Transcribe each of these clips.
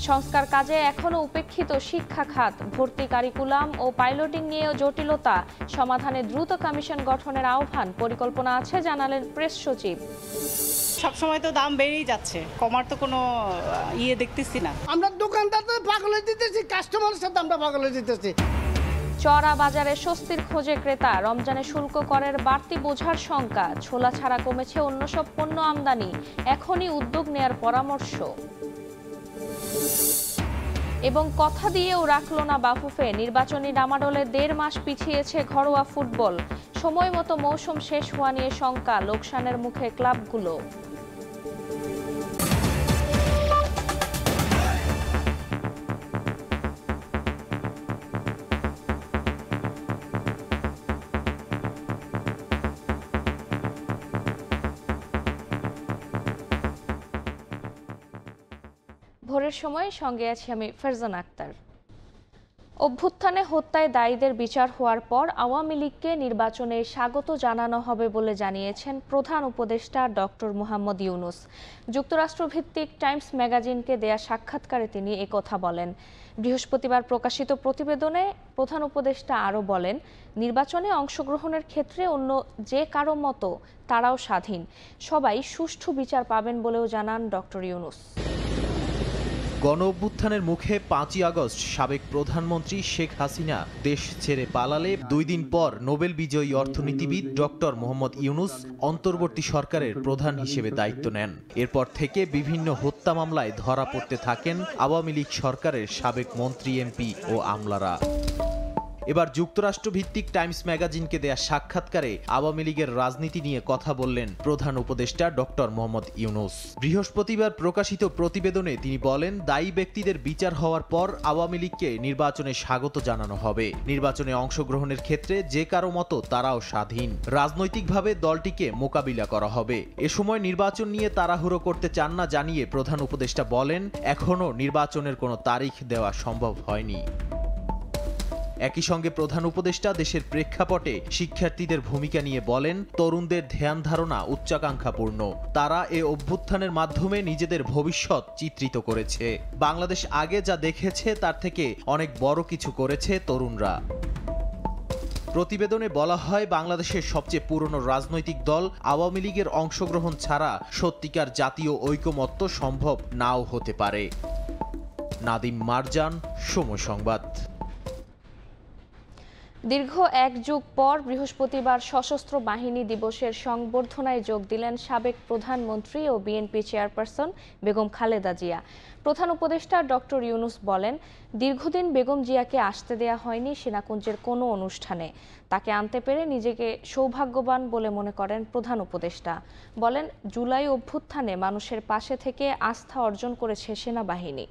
সংস্কার কাজে এখনো উপেক্ষিত শিক্ষা খাত, ভর্তি কারিকুলাম ও পাইলটিং নিয়েও জটিলতা, সমাধানে দ্রুত কমিশন গঠনের আহ্বান পরিকল্পনা আছে জানালেন প্রেস সচিব। সবসময় তো দাম বেড়েই যাচ্ছে, কমার তো কোনো দেখতেছি না। আমরা দোকানদার তো পাগলে দিতেছি, কাস্টমারের সাথে আমরা পাগলে দিতেছি। চড়া বাজারে স্বস্তির খোঁজে ক্রেতা, রমজানে শুল্ক করের বাড়তি বোঝার শঙ্কা, ছোলা ছাড়া কমেছে অন্য সব পণ্য আমদানি, এখনই উদ্যোগ নেয়ার পরামর্শ। এবং কথা দিয়েও রাখল না বাফুফে, নির্বাচনী ডামাডোলে 1.5 মাস পিছিয়েছে ঘরোয়া ফুটবল, সময় মতো মৌসুম শেষ হওয়া নিয়ে শঙ্কা, লোকসানের মুখে ক্লাবগুলো। ভোরের সময় সঙ্গে আছি আমি ফারজানা আক্তার। অভ্যুত্থানে হত্যায় দায়ীদের বিচার হওয়ার পর আওয়ামী লীগকে নির্বাচনে স্বাগত জানানো হবে বলে জানিয়েছেন প্রধান উপদেষ্টা ডক্টর মোহাম্মদ ইউনূস। যুক্তরাষ্ট্রভিত্তিক টাইমস ম্যাগাজিনকে দেয়া সাক্ষাৎকারে তিনি একথা বলেন। বৃহস্পতিবার প্রকাশিত প্রতিবেদনে প্রধান উপদেষ্টা আরও বলেন, নির্বাচনে অংশগ্রহণের ক্ষেত্রে অন্য যে কারো মতো তারাও স্বাধীন, সবাই সুষ্ঠু বিচার পাবেন বলেও জানান ডক্টর ইউনূস। গণঅভ্যুত্থানের মুখে 5ই আগস্ট সাবেক প্রধানমন্ত্রী শেখ হাসিনা দেশ ছেড়ে পালালে 2 দিন পর নোবেল বিজয়ী অর্থনীতিবিদ ডক্টর মোহাম্মদ ইউনূস অন্তর্বর্তী সরকারের প্রধান হিসেবে দায়িত্ব নেন। এরপর থেকে বিভিন্ন হত্যা মামলায় ধরা পড়তে থাকেন আওয়ামী লীগ সরকারের সাবেক মন্ত্রী, এমপি ও আমলারা। এবার যুক্তরাষ্ট্রভিত্তিক টাইমস ম্যাগাজিনকে দেয়া সাক্ষাৎকারে আওয়ামী লীগের রাজনীতি নিয়ে কথা বললেন প্রধান উপদেষ্টা ডক্টর মোহাম্মদ ইউনূস। বৃহস্পতিবার প্রকাশিত প্রতিবেদনে তিনি বলেন, দায়ী ব্যক্তিদের বিচার হওয়ার পর আওয়ামী লীগকে নির্বাচনে স্বাগত জানানো হবে। নির্বাচনে অংশগ্রহণের ক্ষেত্রে যে কারো মতো তারাও স্বাধীন, রাজনৈতিকভাবে দলটিকে মোকাবিলা করা হবে। এ সময় নির্বাচন নিয়ে তাড়াহুড়ো করতে চান না জানিয়ে প্রধান উপদেষ্টা বলেন, এখনও নির্বাচনের কোনো তারিখ দেওয়া সম্ভব হয়নি। একই সঙ্গে প্রধান উপদেষ্টা দেশের প্রেক্ষাপটে শিক্ষার্থীদের ভূমিকা নিয়ে বলেন, তরুণদের ধ্যান ধারণা উচ্চাকাঙ্ক্ষাপূর্ণ, তারা এ অভ্যুত্থানের মাধ্যমে নিজেদের ভবিষ্যৎ চিত্রিত করেছে। বাংলাদেশ আগে যা দেখেছে তার থেকে অনেক বড় কিছু করেছে তরুণরা। প্রতিবেদনে বলা হয়, বাংলাদেশের সবচেয়ে পুরনো রাজনৈতিক দল আওয়ামী লীগের অংশগ্রহণ ছাড়া সত্যিকার জাতীয় ঐকমত্য সম্ভব নাও হতে পারে। নাদিম মারজান, সময় সংবাদ। দীর্ঘ 1 যুগ পর বৃহস্পতিবার সশস্ত্র বাহিনী দিবসের সংবর্ধনায় যোগ দিলেন সাবেক প্রধানমন্ত্রী ও বিএনপি চেয়ারপারসন বেগম খালেদা জিয়া। প্রধান উপদেষ্টা ডক্টর ইউনূস বলেন, দীর্ঘদিন বেগম জিয়াকে আসতে দেয়া হয়নি সেনাকুঞ্জের কোনো অনুষ্ঠানে। তাকে আনতে পেরে নিজেকে সৌভাগ্যবান বলে মনে করেন প্রধান উপদেষ্টা। বলেন, জুলাই অভ্যুত্থানে মানুষের পাশে থেকে আস্থা অর্জন করেছে সেনাবাহিনী।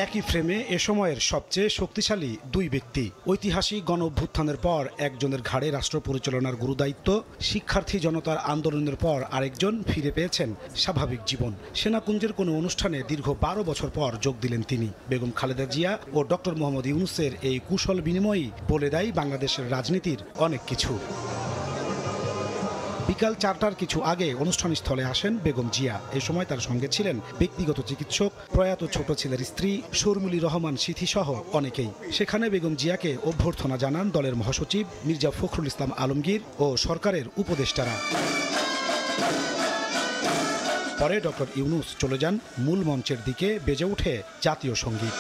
একই ফ্রেমে এ সময়ের সবচেয়ে শক্তিশালী 2 ব্যক্তি। ঐতিহাসিক গণ অভ্যুত্থানের পর একজনের ঘাড়ে রাষ্ট্র পরিচালনার গুরুদায়িত্ব, শিক্ষার্থী জনতার আন্দোলনের পর আরেকজন ফিরে পেয়েছেন স্বাভাবিক জীবন। সেনাকুঞ্জের কোনো অনুষ্ঠানে দীর্ঘ 12 বছর পর যোগ দিলেন তিনি। বেগম খালেদা জিয়া ও ডক্টর মোহাম্মদ ইউনূসের এই কুশল বিনিময়ই বলে দেয় বাংলাদেশের রাজনীতির অনেক কিছু। বিকাল 4টার কিছু আগে অনুষ্ঠান স্থলে আসেন বেগম জিয়া। এ সময় তার সঙ্গে ছিলেন ব্যক্তিগত চিকিৎসক, প্রয়াত ছোট ছেলের স্ত্রী শর্মিলী রহমান সিথি সহ অনেকেই। সেখানে বেগম জিয়াকে অভ্যর্থনা জানান দলের মহাসচিব মির্জা ফখরুল ইসলাম আলমগীর ও সরকারের উপদেষ্টারা। পরে ডক্টর ইউনূস চলে যান মূল মঞ্চের দিকে, বেজে ওঠে জাতীয় সঙ্গীত।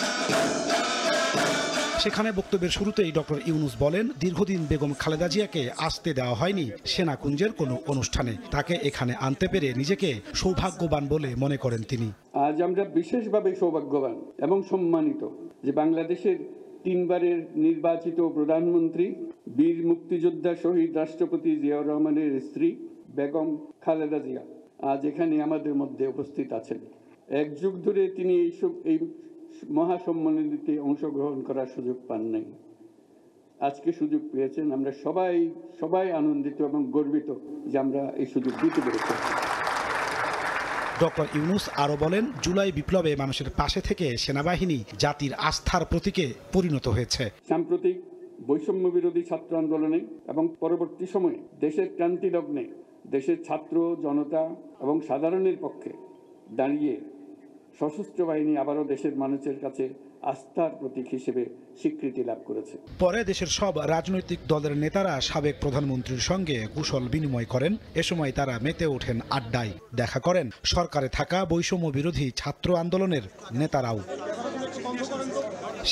সেখানে বক্তব্যের শুরুতেই ডক্টর ইউনূস বলেন, দীর্ঘদিন বেগম খালেদা জিয়াকে আসতে দেওয়া হয়নি সেনাকুঞ্জের কোনো অনুষ্ঠানে। তাকে এখানে আনতে পেরে নিজেকে সৌভাগ্যবান বলে মনে করেন তিনি। আজ আমরা বিশেষভাবে সৌভাগ্যবান এবং সম্মানিত যে বাংলাদেশের 3 বারের নির্বাচিত প্রধানমন্ত্রী, বীর মুক্তিযোদ্ধা শহীদ রাষ্ট্রপতি জিয়াউর রহমানের স্ত্রী বেগম খালেদা জিয়া আজ এখানে আমাদের মধ্যে উপস্থিত আছেন। 1 যুগ ধরে তিনি এই মহাসম্মেলনীতে অংশগ্রহণ করার সুযোগ পান নাই, আজকে সুযোগ পেয়েছেন। আমরা সবাই আনন্দিত এবং গর্বিত যে আমরা এই সুযোগ দিতে পেরেছি। ডক্টর ইউনূস আরও বলেন, জুলাই বিপ্লবে মানুষের পাশে থেকে সেনাবাহিনী জাতির আস্থার প্রতীকে পরিণত হয়েছে। সাম্প্রতিক বৈষম্য বিরোধী ছাত্র আন্দোলনে এবং পরবর্তী সময়ে দেশের ক্রান্তি লগ্নে দেশের ছাত্র জনতা এবং সাধারণের পক্ষে দাঁড়িয়ে সশস্ত্র বাহিনী আবারও দেশের মানুষের কাছে আস্থার প্রতীক হিসেবে স্বীকৃতি লাভ করেছে। পরে দেশের সব রাজনৈতিক দলের নেতারা সাবেক প্রধানমন্ত্রীর সঙ্গে কুশল বিনিময় করেন। এ সময় তারা মেতে ওঠেন আড্ডায়। দেখা করেন সরকারে থাকা বৈষম্য বিরোধী ছাত্র আন্দোলনের নেতারাও।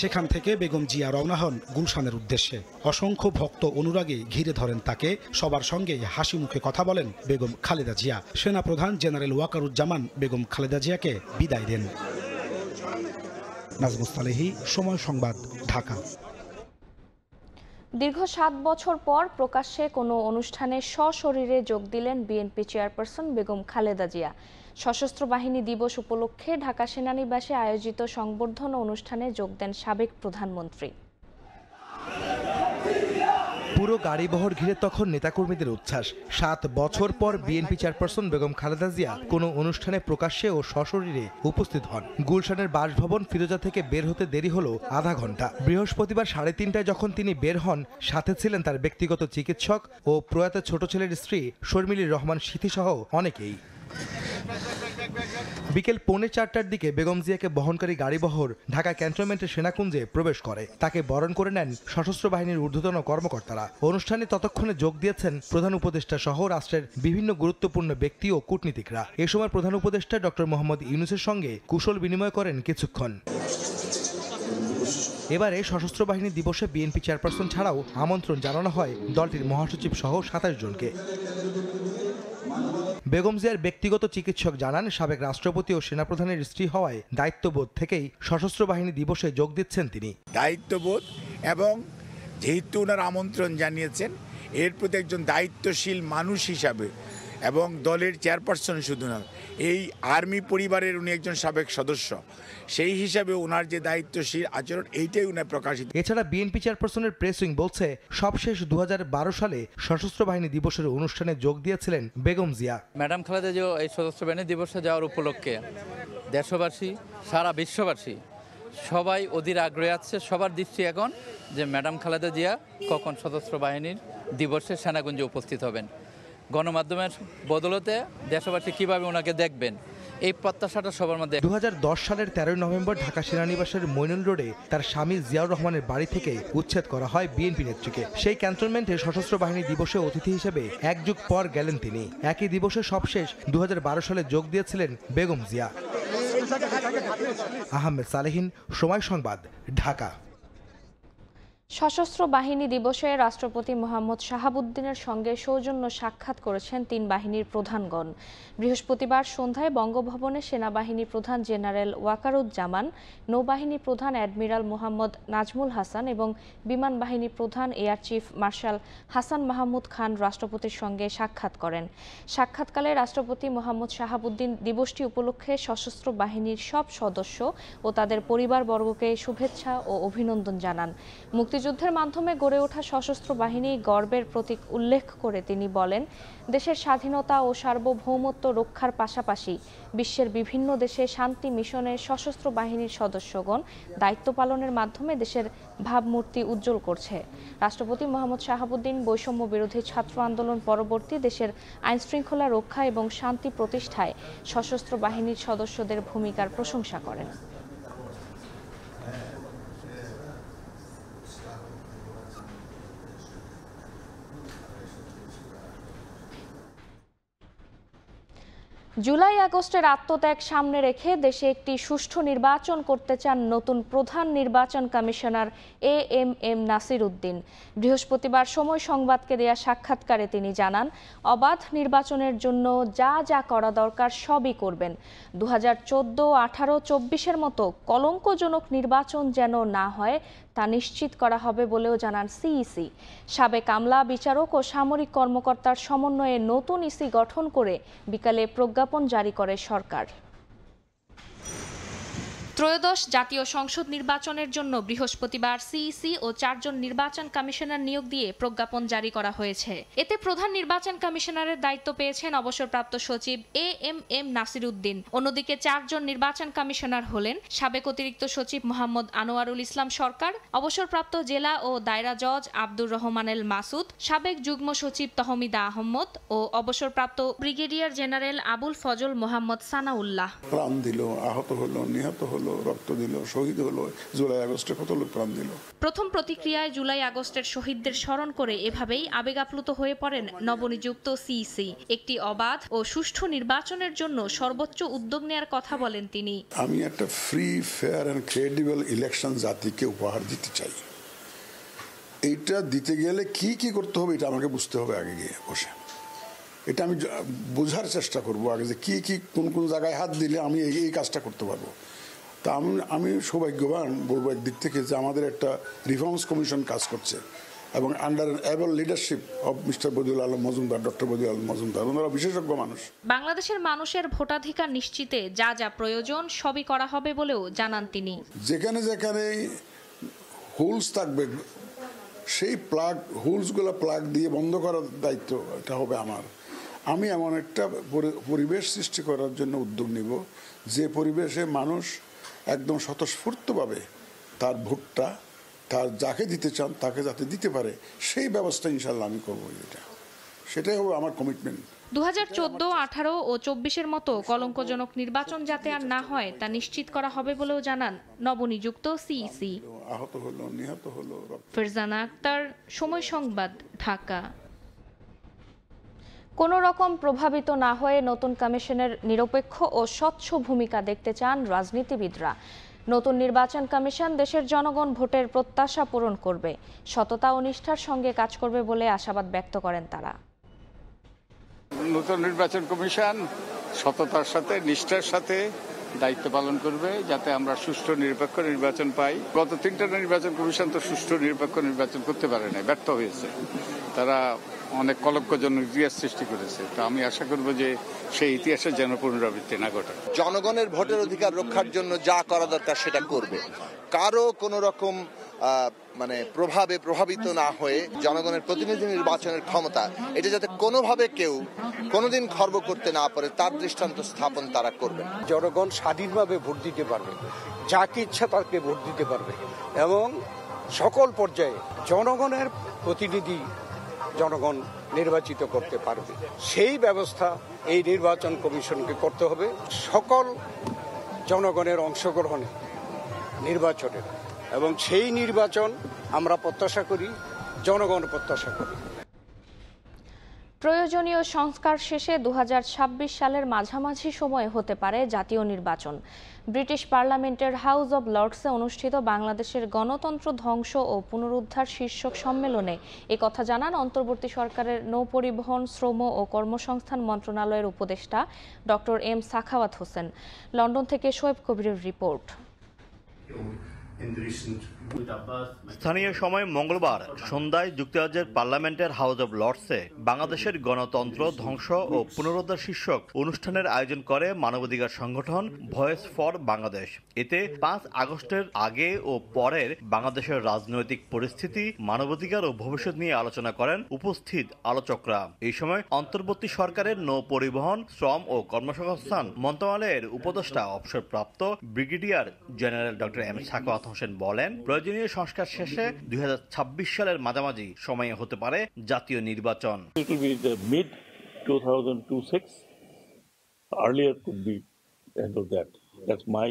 সেখান থেকে বেগম জিয়া রওনা হন গুলশানের উদ্দেশ্যে। অসংখ্য ভক্ত অনুরাগী ঘিরে ধরেন তাকে। সবার সঙ্গে হাসি মুখে কথা বলেন বেগম খালেদা জিয়া। সেনাপ্রধান জেনারেল ওয়াকারুজ্জামান বেগম খালেদা জিয়াকে বিদায় দেন। নাজমুস সালেহী, সময় সংবাদ, ঢাকা। দীর্ঘ ৭ বছর পর প্রকাশ্যে কোনো অনুষ্ঠানে সশরীরে যোগ দিলেন বিএনপি চেয়ারপারসন বেগম খালেদা জিয়া। সশস্ত্র বাহিনী দিবস উপলক্ষে ঢাকা সেনানিবাসে আয়োজিত সংবর্ধনা অনুষ্ঠানে যোগ দেন সাবেক প্রধানমন্ত্রী। পুরো গাড়িবহর ঘিরে তখন নেতাকর্মীদের উচ্ছ্বাস। ৭ বছর পর বিএনপি চেয়ারপারসন বেগম খালেদা জিয়া কোনো অনুষ্ঠানে প্রকাশ্যে ও সশরীরে উপস্থিত হন। গুলশানের বাসভবন ফিরোজা থেকে বের হতে দেরি হলো আধা ঘন্টা। বৃহস্পতিবার 3:30টায় যখন তিনি বের হন, সাথে ছিলেন তার ব্যক্তিগত চিকিৎসক ও প্রয়াত ছোট ছেলের স্ত্রী শর্মিলীর রহমান সিথিসহ অনেকেই। বিকেল 3:45টার দিকে বেগম জিয়াকে বহনকারী গাড়িবহর ঢাকা ক্যান্টনমেন্টের সেনাকুঞ্জে প্রবেশ করে। তাকে বরণ করে নেন সশস্ত্র বাহিনীর ঊর্ধ্বতন কর্মকর্তারা। অনুষ্ঠানে ততক্ষণে যোগ দিয়েছেন প্রধান উপদেষ্টা সহ রাষ্ট্রের বিভিন্ন গুরুত্বপূর্ণ ব্যক্তি ও কূটনীতিকরা। এ সময় প্রধান উপদেষ্টা ডক্টর মোহাম্মদ ইউনূসের সঙ্গে কুশল বিনিময় করেন কিছুক্ষণ। এবারে সশস্ত্র বাহিনী দিবসে বিএনপি চেয়ারপারসন ছাড়াও আমন্ত্রণ জানানো হয় দলটির মহাসচিব সহ 27 জনকে। বেগম জিয়ার ব্যক্তিগত চিকিৎসক জানান, সাবেক রাষ্ট্রপতি ও সেনাপ্রধানের স্ত্রী হওয়ায় দায়িত্ববোধ থেকেই সশস্ত্র বাহিনী দিবসে যোগ দিচ্ছেন তিনি। দায়িত্ববোধ এবং যেহেতু ওনার আমন্ত্রণ জানিয়েছেন, এর প্রতি একজন দায়িত্বশীল মানুষ হিসাবে এবং দলের চেয়ারপারসন শুধু নয়, এই আর্মি পরিবারের উনি একজন সাবেক সদস্য, সেই হিসাবে ওনার যে দায়িত্বশীল আচরণ, এইটাই উনার প্রকাশিত। এছাড়া বিএনপি চেয়ারপারসনের প্রেস উইং বলছে, সবশেষ 2012 সালে সশস্ত্র বাহিনী দিবসের অনুষ্ঠানে যোগ দিয়েছিলেন বেগম জিয়া। ম্যাডাম খালেদা জিয়া এই সশস্ত্র বাহিনী দিবসে যাওয়ার উপলক্ষে দেশবাসী, সারা বিশ্ববাসী সবাই অধীর আগ্রহে আছে। সবার দৃষ্টি এখন যে ম্যাডাম খালেদা জিয়া কখন সশস্ত্র বাহিনীর দিবসে সেনাকুঞ্জে উপস্থিত হবেন। গণমাধ্যমের বদলতে দেশবাসী কিভাবে ওনাকে দেখবেন, এই প্রত্যাশাটা সবার মধ্যে। 2010 সালের 13 নভেম্বর ঢাকা সেনানিবাসের মইনুল রোডে তার স্বামী জিয়াউর রহমানের বাড়ি থেকে উচ্ছেদ করা হয় বিএনপি নেত্রীকে। সেই ক্যান্টনমেন্টে সশস্ত্র বাহিনী দিবসে অতিথি হিসেবে 1 যুগ পর গেলেন তিনি। একই দিবসে সবশেষ 2012 সালে যোগ দিয়েছিলেন বেগম জিয়া। আহমেদ সালেহীন, সময় সংবাদ, ঢাকা। সশস্ত্র বাহিনী দিবসে রাষ্ট্রপতি মোহাম্মদ শাহাবুদ্দিনের সঙ্গে সৌজন্য সাক্ষাৎ করেছেন 3 বাহিনীর প্রধানগণ। বৃহস্পতিবার সন্ধ্যায় বঙ্গভবনে সেনাবাহিনী প্রধান জেনারেল ওয়াকারুজ্জামান, নৌবাহিনী প্রধান অ্যাডমিরাল মোহাম্মদ নাজমুল হাসান এবং বিমান বাহিনী প্রধান air chief marshal Hasan Mahmud Khan রাষ্ট্রপতির সঙ্গে সাক্ষাৎ করেন। সাক্ষাৎকালে রাষ্ট্রপতি মোহাম্মদ শাহাবুদ্দিন দিবসটি উপলক্ষে সশস্ত্র বাহিনীর সব সদস্য ও তাদের পরিবারবর্গকে শুভেচ্ছা ও অভিনন্দন জানান। মুক্তিযুদ্ধের মাধ্যমে গড়ে ওঠা সশস্ত্র বাহিনী গর্বের প্রতীক উল্লেখ করে তিনি বলেন, দেশের স্বাধীনতা ও সার্বভৌমত্ব রক্ষার পাশাপাশি বিশ্বের বিভিন্ন দেশে শান্তি মিশনে সশস্ত্র বাহিনীর সদস্যগণ দায়িত্ব পালনের মাধ্যমে দেশের ভাবমূর্তি উজ্জ্বল করছে। রাষ্ট্রপতি মোহাম্মদ শাহাবুদ্দিন বৈষম্য বিরোধী ছাত্র আন্দোলন পরবর্তী দেশের আইনশৃঙ্খলা রক্ষা এবং শান্তি প্রতিষ্ঠায় সশস্ত্র বাহিনীর সদস্যদের ভূমিকার প্রশংসা করেন। জুলাই আগস্টের আত্মত্যাগ সামনে রেখে দেশে একটি সুষ্ঠু নির্বাচন করতে চান নতুন প্রধান নির্বাচন কমিশনার এএমএম নাসির উদ্দিন। বৃহস্পতিবার সময় সংবাদকে দেয়া সাক্ষাৎকারে তিনি জানান, অবাধ নির্বাচনের জন্য যা যা করা দরকার সবই করবেন। 2014, 18, 24-এর মতো কলঙ্কজনক নির্বাচন যেন না হয় তা নিশ্চিত করা হবে বলেও জানান সিইসি। সাবেক আমলা, বিচারক ও সামরিক কর্মকর্তার সমন্বয়ে নতুন ইসি গঠন করে বিকালে প্রজ্ঞাপন জারি করে সরকার। ত্রয়োদশ জাতীয় সংসদ নির্বাচনের জন্য বৃহস্পতিবার সিইসি ও 4 জন নির্বাচন কমিশনার নিয়োগ দিয়ে প্রজ্ঞাপন জারি করা হয়েছে। এতে প্রধান নির্বাচন কমিশনারের দায়িত্ব পেয়েছেন অবসরপ্রাপ্ত সচিব এএমএম নাসির উদ্দিন। অন্যদিকে 4 জন নির্বাচন কমিশনার হলেন সাবেক অতিরিক্ত সচিব মোহাম্মদ আনোয়ারুল ইসলাম সরকার, অবসরপ্রাপ্ত জেলা ও দায়রা জজ আব্দুর রহমানেল মাসুদ, সাবেক যুগ্ম সচিব তহমিদা আহমদ ও অবসরপ্রাপ্ত ব্রিগেডিয়ার জেনারেল আবুল ফজল মোহাম্মদ সানাউল্লাহ। প্রাণ দিল, আহত হলো, নিহত হলো, রক্ত দিল, শহীদ হলো। জুলাই আগস্টে কত লোক প্রাণ দিল। প্রথম প্রতিক্রিয়ায় জুলাই আগস্টের শহীদদের স্মরণ করে এভাবেই আবেগাপ্লুত হয়ে পড়েন নবনিযুক্ত সিইসি। একটি অবাধ ও সুষ্ঠু নির্বাচনের জন্য সর্বোচ্চ উদ্যোগ নেয়ার কথা বলেন তিনি। আমি একটা free, fair and credible election জাতিকে উপহার দিতে চাই। এইটা দিতে গেলে কি কি করতে হবে এটা আমাকে বুঝতে হবে আগে গিয়ে বসে। এটা আমি বোঝার চেষ্টা করব আগে যে কি কি কোন কোন জায়গায় হাত দিলে আমি এই কাজটা করতে পারবো। তা আমি সৌভাগ্যবান বলবো একদিক থেকে যে আমাদের একটা রিফর্মস কমিশন কাজ করছে এবং under able leadership of mister Badiul Alam Majumdar, doctor Badiul Alam Majumdar, ওনারা বিশেষজ্ঞ মানুষ। বাংলাদেশের মানুষের ভোটাধিকার নিশ্চিতে যা যা প্রয়োজন সবই করা হবে বলেও জানান তিনি। যেখানে যেখানে হোলস থাকবে সেই হোলসগুলো প্লাগ দিয়ে বন্ধ করার দায়িত্ব এটা হবে আমার। আমি এমন একটা পরিবেশ সৃষ্টি করার জন্য উদ্যোগ নিব যে পরিবেশে মানুষ একদম স্বতঃস্ফূর্তভাবে তার ভোটটা তার যাকে দিতে চান তাকে যাতে দিতে পারে সেই ব্যবস্থা ইনশাল্লাহ আমি করবো। সেটাই হবে আমার কমিটমেন্ট। 2014, 18 ও 24-এর মতো কলঙ্কজনক নির্বাচন যাতে আর না হয় তা নিশ্চিত করা হবে বলেও জানান নবনিযুক্ত সিইসি। আহত হলো, নিহত হলো। ফারজানা আক্তার, সময় সংবাদ, ঢাকা। কোনো রকম প্রভাবিত না হয়ে নতুন কমিশনের নিরপেক্ষ ও স্বচ্ছ ভূমিকা দেখতে চান রাজনীতিবিদরা। নতুন নির্বাচন কমিশন দেশের জনগণ ভোটের প্রত্যাশা পূরণ করবে, সততা ও নিষ্ঠার সঙ্গে কাজ করবে বলে আশাবাদ ব্যক্ত করেন তারা। নতুন নির্বাচন কমিশন সততার সাথে, নিষ্ঠার সাথে দায়িত্ব পালন করবে যাতে আমরা সুষ্ঠু নিরপেক্ষ নির্বাচন পাই। গত 3টা নির্বাচন কমিশন তো সুষ্ঠু নিরপেক্ষ নির্বাচন করতে পারে না, ব্যর্থ হয়েছে। তারা অনেক কলঙ্কজনক ইতিহাস সৃষ্টি করেছে। তো আমি আশা করব যে সেই ইতিহাসের যেন পুনরাবৃত্তি না ঘটে। জনগণের ভোটের অধিকার রক্ষার জন্য যা করা দরকার সেটা করবে। কারো কোনো রকম প্রভাবে প্রভাবিত না হয়ে জনগণের প্রতিনিধি নির্বাচনের ক্ষমতা এটা যাতে কোনোভাবে কেউ কোনোদিন খর্ব করতে না পারে তার দৃষ্টান্ত স্থাপন তারা করবে। জনগণ স্বাধীনভাবে ভোট দিতে পারবে, যাকে ইচ্ছা তাকে ভোট দিতে পারবে এবং সকল পর্যায়ে জনগণের প্রতিনিধি জনগণ নির্বাচিত করতে পারবে। সেই ব্যবস্থা এই নির্বাচন কমিশনকে করতে হবে। সকল জনগণের অংশগ্রহণে নির্বাচনের এবং সেই নির্বাচন আমরা প্রত্যাশা করি, জনগণ প্রত্যাশা করি। প্রয়োজনীয় সংস্কার শেষে 2026 সালের মাঝামাঝি সময়ে হতে পারে জাতীয় নির্বাচন। ব্রিটিশ পার্লামেন্টের হাউস অব লর্ডসে অনুষ্ঠিত বাংলাদেশের গণতন্ত্র ধ্বংস ও পুনরুদ্ধার শীর্ষক সম্মেলনে একথা জানান অন্তর্বর্তী সরকারের নৌপরিবহন, শ্রম ও কর্মসংস্থান মন্ত্রণালয়ের উপদেষ্টা doctor M Sakhawat Hossain. London থেকে শোয়েব কবিরের রিপোর্ট। স্থানীয় সময় মঙ্গলবার সন্ধ্যায় যুক্তরাজ্যের পার্লামেন্টের হাউস অব লর্ডসে বাংলাদেশের গণতন্ত্র ধ্বংস ও পুনরুদ্ধার শীর্ষক অনুষ্ঠানের আয়োজন করে মানবাধিকার সংগঠন ভয়েস ফর বাংলাদেশ। এতে 5 আগস্টের আগে ও পরের বাংলাদেশের রাজনৈতিক পরিস্থিতি, মানবাধিকার ও ভবিষ্যৎ নিয়ে আলোচনা করেন উপস্থিত আলোচকরা। এই সময় অন্তর্বর্তী সরকারের নৌ পরিবহন, শ্রম ও কর্মসংস্থান মন্ত্রণালয়ের উপদেষ্টা অবসরপ্রাপ্ত brigadier general doctor M Sakhawat Hossain বলেন, প্রয়োজনীয় সংস্কার শেষে 2026 সালের মাঝামাঝি সময়ে হতে পারে জাতীয় নির্বাচন। It will be the mid-2026. Earlier could be end of that. That's my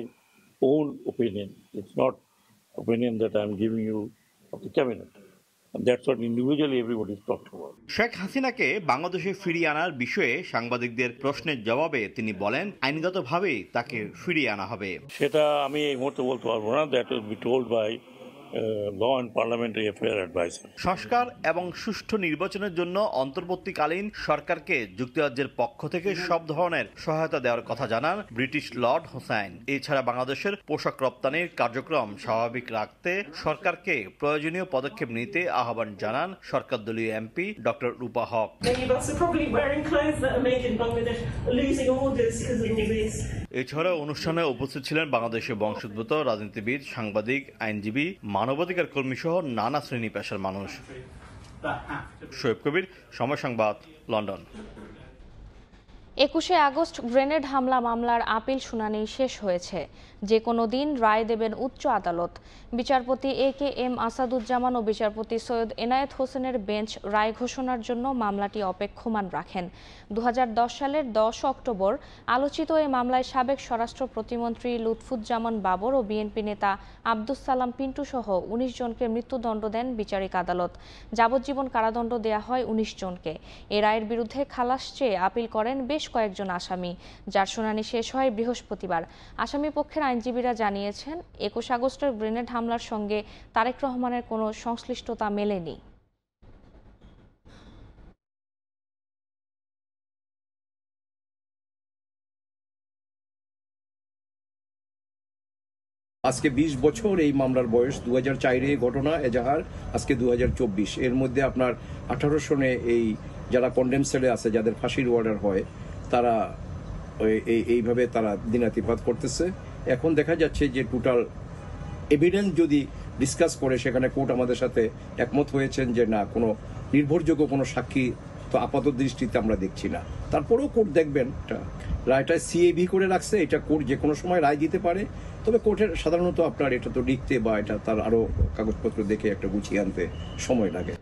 own opinion. It's not opinion that I'm giving you of the cabinet. And that's what individually everybody is talking about. Sheikh হাসিনাকে বাংলাদেশে ফিরিয়ে আনার বিষয়ে সাংবাদিকদের প্রশ্নের জবাবে তিনি বলেন, আইনগতভাবেই তাকে ফিরিয়ে আনা হবে। সেটা আমি এই মুহূর্তে বলতে পারবো না। That will be told by law and parliamentary affair advisor. সংস্কার এবং সুষ্ঠু নির্বাচনের জন্য অন্তর্বর্তীকালীন সরকারকে যুক্তরাজ্যের পক্ষ থেকে সব ধরনের সহায়তা দেওয়ার কথা জানান ব্রিটিশ লর্ড হোসাইন। এছাড়া বাংলাদেশের পোশাক রপ্তানির কার্যক্রম স্বাভাবিক রাখতে সরকারকে প্রয়োজনীয় পদক্ষেপ নিতে আহ্বান জানান সরকারদলীয় এমপি ডক্টর রূপা হক। এছাড়া অনুষ্ঠানে উপস্থিত ছিলেন বাংলাদেশের বংশোদ্ভূত রাজনীতিবিদ, সাংবাদিক, আইনজীবী, মানবাধিকার কর্মী সহ নানা শ্রেণী পেশার মানুষ। শোয়েব কবির, সময় সংবাদ, লন্ডন। 21শে আগস্ট গ্রেনেড হামলা মামলার আপিল শুনানি শেষ হয়েছে। যে কোনো দিন রায় দেবেন উচ্চ আদালত। বিচারপতি AKM আসাদুজ্জামান ও বিচারপতি সৈয়দ এনায়েত হোসেনের বেঞ্চ রায় ঘোষণার জন্য মামলাটি অপেক্ষমান রাখেন। 2010 সালের 10 অক্টোবর আলোচিত এই মামলায় সাবেক স্বরাষ্ট্র প্রতিমন্ত্রী লুৎফুজ্জামান বাবর ও বিএনপি নেতা আব্দুস সালাম পিন্টু সহ 19 জনকে মৃত্যুদণ্ড দেন বিচারিক আদালত। যাবজ্জীবন কারাদণ্ড দেয়া হয় 19 জনকে। এ রায়ের বিরুদ্ধে খালাস চেয়ে আপিল করেন বেশ কয়েকজন আসামি, যার শুনানি শেষ হয় বৃহস্পতিবার। আসামি পক্ষের আইনজীবীরা জানিয়েছেন 21 আগস্টের গ্রেনেড হামলার সঙ্গে তারেক রহমানের কোনো সংশ্লিষ্টতা মেলেনি। আজকে 20 বছর এই মামলার বয়স। 2004-এ ঘটনা এজাহার, আজকে 2024। এর মধ্যে আপনার 18 সনে এই যারা কন্ডেম সেলে আছে, যাদের ফাঁসির অর্ডার হয়, তারা এইভাবে তারা দিনাতিপাত করতেছে। এখন দেখা যাচ্ছে যে টোটাল এভিডেন্স যদি ডিসকাস করে, সেখানে কোর্ট আমাদের সাথে একমত হয়েছেন যে না, কোনো নির্ভরযোগ্য কোনো সাক্ষী তো আপাতত দৃষ্টিতে আমরা দেখছি না। তারপরেও কোর্ট দেখবেন, রায়টা CAB করে রাখছে, এটা কোর্ট যে কোনো সময় রায় দিতে পারে। তবে কোর্টের সাধারণত আপনার এটা তো লিখতে বা এটা তার আরো কাগজপত্র দেখে একটা গুছিয়ে আনতে সময় লাগে।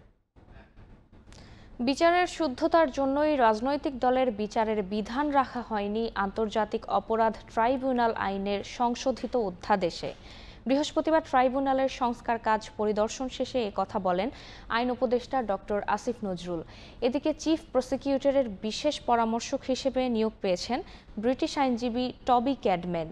বিচারের শুদ্ধতার জন্যই রাজনৈতিক দলের বিচারের বিধান রাখা হয়নি আন্তর্জাতিক অপরাধ ট্রাইব্যুনাল আইনের সংশোধিত অধ্যাদেশে। বৃহস্পতিবার ট্রাইব্যুনালের সংস্কার কাজ পরিদর্শন শেষে কথা বলেন আইন উপদেষ্টা ডক্টর আসিফ নজরুল। এদিকে চিফ প্রসিকিউটরের বিশেষ পরামর্শক হিসেবে নিয়োগ পেয়েছেন ব্রিটিশ আইনজীবী টবি ক্যাডম্যান।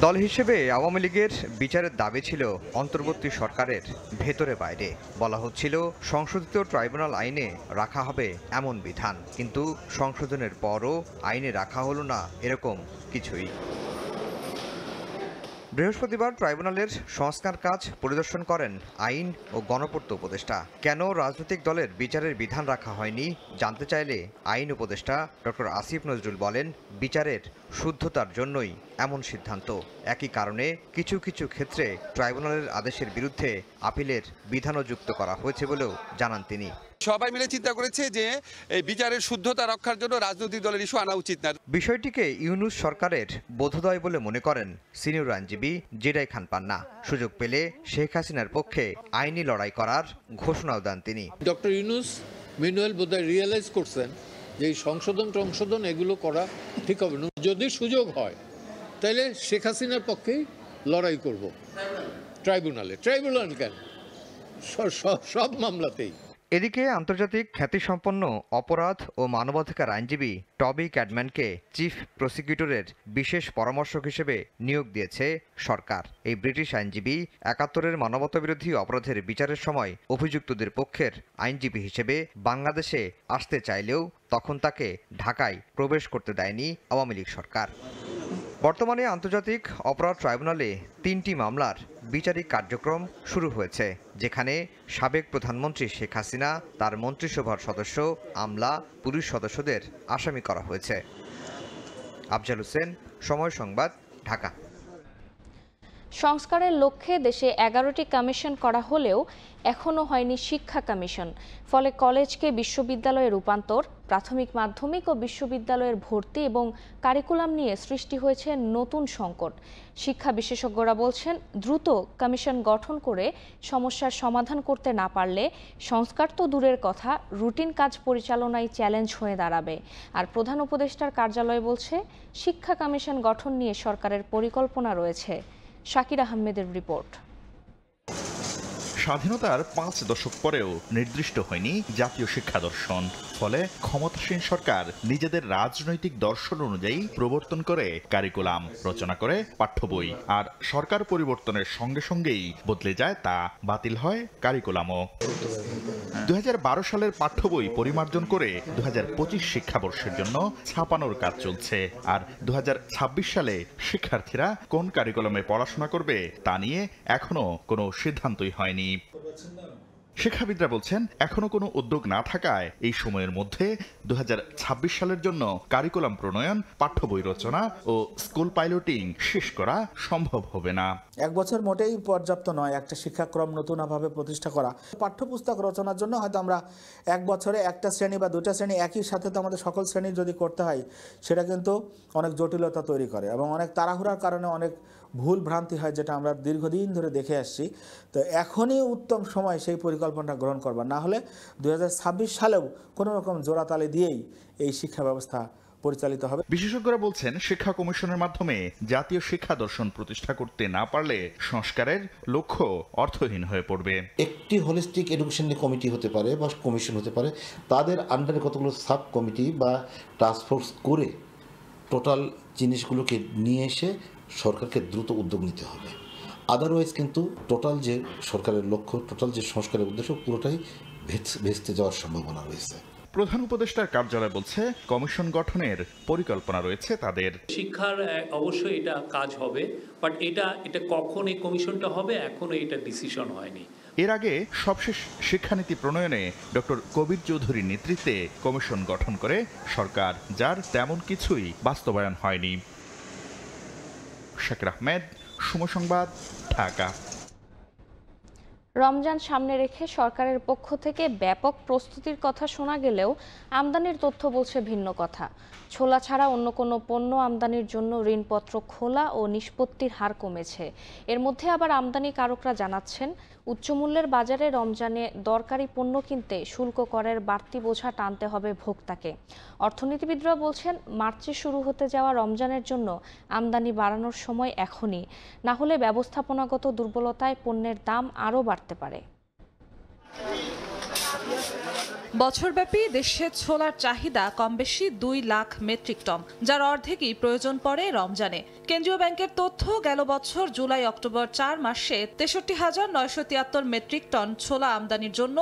দল হিসেবে আওয়ামী লীগের বিচারের দাবি ছিল অন্তর্বর্তী সরকারের ভেতরে বাইরে। বলা হচ্ছিল সংশোধিত ট্রাইব্যুনাল আইনে রাখা হবে এমন বিধান, কিন্তু সংশোধনের পরও আইনে রাখা হলো না এরকম কিছুই। বৃহস্পতিবার ট্রাইব্যুনালের সংস্কার কাজ পরিদর্শন করেন আইন ও গণপূর্ত উপদেষ্টা। কেন রাজনৈতিক দলের বিচারের বিধান রাখা হয়নি জানতে চাইলে আইন উপদেষ্টা ডক্টর আসিফ নজরুল বলেন, বিচারের শুদ্ধতার জন্যই এমন সিদ্ধান্ত। একই কারণে কিছু কিছু ক্ষেত্রে ট্রাইব্যুনালের আদেশের বিরুদ্ধে আপিলের বিধানও যুক্ত করা হয়েছে বলেও জানান তিনি। সবাই মিলে চিন্তা করেছে যে এই বিচারের শুদ্ধতা রক্ষার জন্য রাজনৈতিক দলের ইস্যু আনা উচিত না। বিষয়টিকে ইউনূস সরকারের বোধোদয় বলে মনে করেন সিনিয়র আইনজীবী জেডাই খান পান্না। সুযোগ পেলে শেখ হাসিনার পক্ষে আইনি লড়াই করার ঘোষণাও দেন তিনি। ডক্টর ইউনূস মিনুয়েল বোধহয় রিয়েলাইজ করছেন যে এই সংশোধন এগুলো করা ঠিক হবে না। যদি সুযোগ হয় তাহলে শেখ হাসিনার পক্ষেই লড়াই করব ট্রাইব্যুনাল কেন, সব মামলাতেই। এদিকে আন্তর্জাতিক খ্যাতিসম্পন্ন অপরাধ ও মানবাধিকার আইনজীবী টবি ক্যাডম্যানকে চিফ প্রসিকিউটরের বিশেষ পরামর্শক হিসেবে নিয়োগ দিয়েছে সরকার। এই ব্রিটিশ আইনজীবী 71-এর মানবতাবিরোধী অপরাধের বিচারের সময় অভিযুক্তদের পক্ষের আইনজীবী হিসেবে বাংলাদেশে আসতে চাইলেও তখন তাকে ঢাকায় প্রবেশ করতে দেয়নি আওয়ামী লীগ সরকার। বর্তমানে আন্তর্জাতিক অপরাধ ট্রাইব্যুনালে 3টি মামলার বিচারিক কার্যক্রম শুরু হয়েছে, যেখানে সাবেক প্রধানমন্ত্রী শেখ হাসিনা, তার মন্ত্রিসভার সদস্য, আমলা, পুলিশ সদস্যদের আসামি করা হয়েছে। আফজাল হোসেন, সময় সংবাদ, ঢাকা। সংস্কারের লক্ষ্যে দেশে 11টি কমিশন করা হলেও এখনও হয়নি শিক্ষা কমিশন। ফলে কলেজকে বিশ্ববিদ্যালয়ে রূপান্তর, প্রাথমিক, মাধ্যমিক ও বিশ্ববিদ্যালয়ের ভর্তি এবং কারিকুলাম নিয়ে সৃষ্টি হয়েছে নতুন সংকট। শিক্ষা বিশেষজ্ঞরা বলছেন, দ্রুত কমিশন গঠন করে সমস্যার সমাধান করতে না পারলে সংস্কার তো দূরের কথা, রুটিন কাজ পরিচালনায় চ্যালেঞ্জ হয়ে দাঁড়াবে। আর প্রধান উপদেষ্টার কার্যালয় বলছে, শিক্ষা কমিশন গঠন নিয়ে সরকারের পরিকল্পনা রয়েছে। শাকির আহমেদের রিপোর্ট। স্বাধীনতার 5 দশক পরেও নির্দিষ্ট হয়নি জাতীয় শিক্ষা দর্শন। ফলে ক্ষমতাসীন সরকার নিজেদের রাজনৈতিক দর্শন অনুযায়ী প্রবর্তন করে কারিকুলাম, রচনা করে পাঠ্য বই। আর সরকার পরিবর্তনের সঙ্গে সঙ্গেই বদলে যায় তা, বাতিল হয় কারিকুলামও। 2012 সালের পাঠ্য বই পরিমার্জন করে 2025 শিক্ষাবর্ষের জন্য ছাপানোর কাজ চলছে। আর 2026 সালে শিক্ষার্থীরা কোন কারিকুলামে পড়াশোনা করবে তা নিয়ে এখনো কোনো সিদ্ধান্তই হয়নি। শিক্ষাবিদরা বলছেন, এখনো কোনো উদ্যোগ না থাকায় এই সময়ের মধ্যে 2026 সালের জন্য কারিকুলাম প্রণয়ন, পাঠ্য বই রচনা ও স্কুল পাইলটিং শেষ করা সম্ভব হবে না। এক বছর মোটেই পর্যাপ্ত নয় একটা শিক্ষাক্রম নতুনভাবে প্রতিষ্ঠা করা। পাঠ্যপুস্তক রচনার জন্য হয়তো আমরা এক বছরে একটা শ্রেণী বা দুটা শ্রেণী একই সাথে তো আমাদের সকল শ্রেণীর যদি করতে হয়, সেটা কিন্তু অনেক জটিলতা তৈরি করে এবং অনেক তাড়াহুড়ার কারণে অনেক ভুল ভ্রান্তি হয়, যেটা আমরা দীর্ঘদিন ধরে দেখে আসছি। তো এখনই উত্তম সময় সেই পরিকল্পনাটা গ্রহণ করবার, না হলে 2026 সালেও কোনো রকম জোড়াতালি দিয়েই এই শিক্ষা ব্যবস্থা পরিচালিত হবে। বিশেষজ্ঞরা বলছেন, শিক্ষা কমিশনের মাধ্যমে জাতীয় শিক্ষা দর্শন প্রতিষ্ঠা করতে না পারলে সংস্কারের লক্ষ্য অর্থহীন হয়ে পড়বে। একটি হোলিস্টিক এডুকেশন কমিটি হতে পারে বা কমিশন হতে পারে, তাদের আন্ডারে কতগুলো সাব কমিটি বা টাস্কফোর্স করে টোটাল জিনিসগুলোকে নিয়ে এসে সরকারকে দ্রুত উদ্যোগ নিতে হবে। আদারওয়াইজ কিন্তু টোটাল যে সরকারের লক্ষ্য, টোটাল যে সংস্কারের উদ্দেশ্য, পুরোটাই ভেস্তে যাওয়ার সম্ভাবনা রয়েছে। প্রধান উপদেষ্টার কার্যালয় বলছে, কমিশন গঠনের পরিকল্পনা রয়েছে তাদের। শিক্ষার অবশ্যই এটা কাজ হবে, বাট এটা কখন এই কমিশনটা হবে এখনো এটা ডিসিশন হয়নি। এর আগে সবশেষ শিক্ষানীতি প্রণয়নে ডক্টর কবির চৌধুরীর নেতৃত্বে কমিশন গঠন করে সরকার, যার তেমন কিছুই বাস্তবায়ন হয়নি। শাকির আহমেদ, সময় সংবাদ, ঢাকা। রমজান সামনে রেখে সরকারের পক্ষ থেকে ব্যাপক প্রস্তুতির কথা শোনা গেলেও আমদানির তথ্য বলছে ভিন্ন কথা। ছোলা ছাড়া অন্য কোনো পণ্য আমদানির জন্য ঋণপত্র খোলা ও নিষ্পত্তির হার কমেছে। এর মধ্যে আবার আমদানিকারকরা জানাচ্ছেন, উচ্চমূল্যের বাজারে রমজানে দরকারি পণ্য কিনতে শুল্ক করের বাড়তি বোঝা টানতে হবে ভোক্তাকে। অর্থনীতিবিদরা বলছেন, মার্চে শুরু হতে যাওয়া রমজানের জন্য আমদানি বাড়ানোর সময় এখনই, না হলে ব্যবস্থাপনাগত দুর্বলতায় পণ্যের দাম আরও বাড়তে পারে। বছরব্যাপী দেশে ছোলার চাহিদা কমবেশি 2 লাখ মেট্রিক টন, যার অর্ধেকই প্রয়োজন পড়ে রমজানে। কেন্দ্রীয় ব্যাংকের তথ্য, গেল বছর জুলাই অক্টোবর 4 মাসে 63,973 মেট্রিক টন ছোলা আমদানির জন্য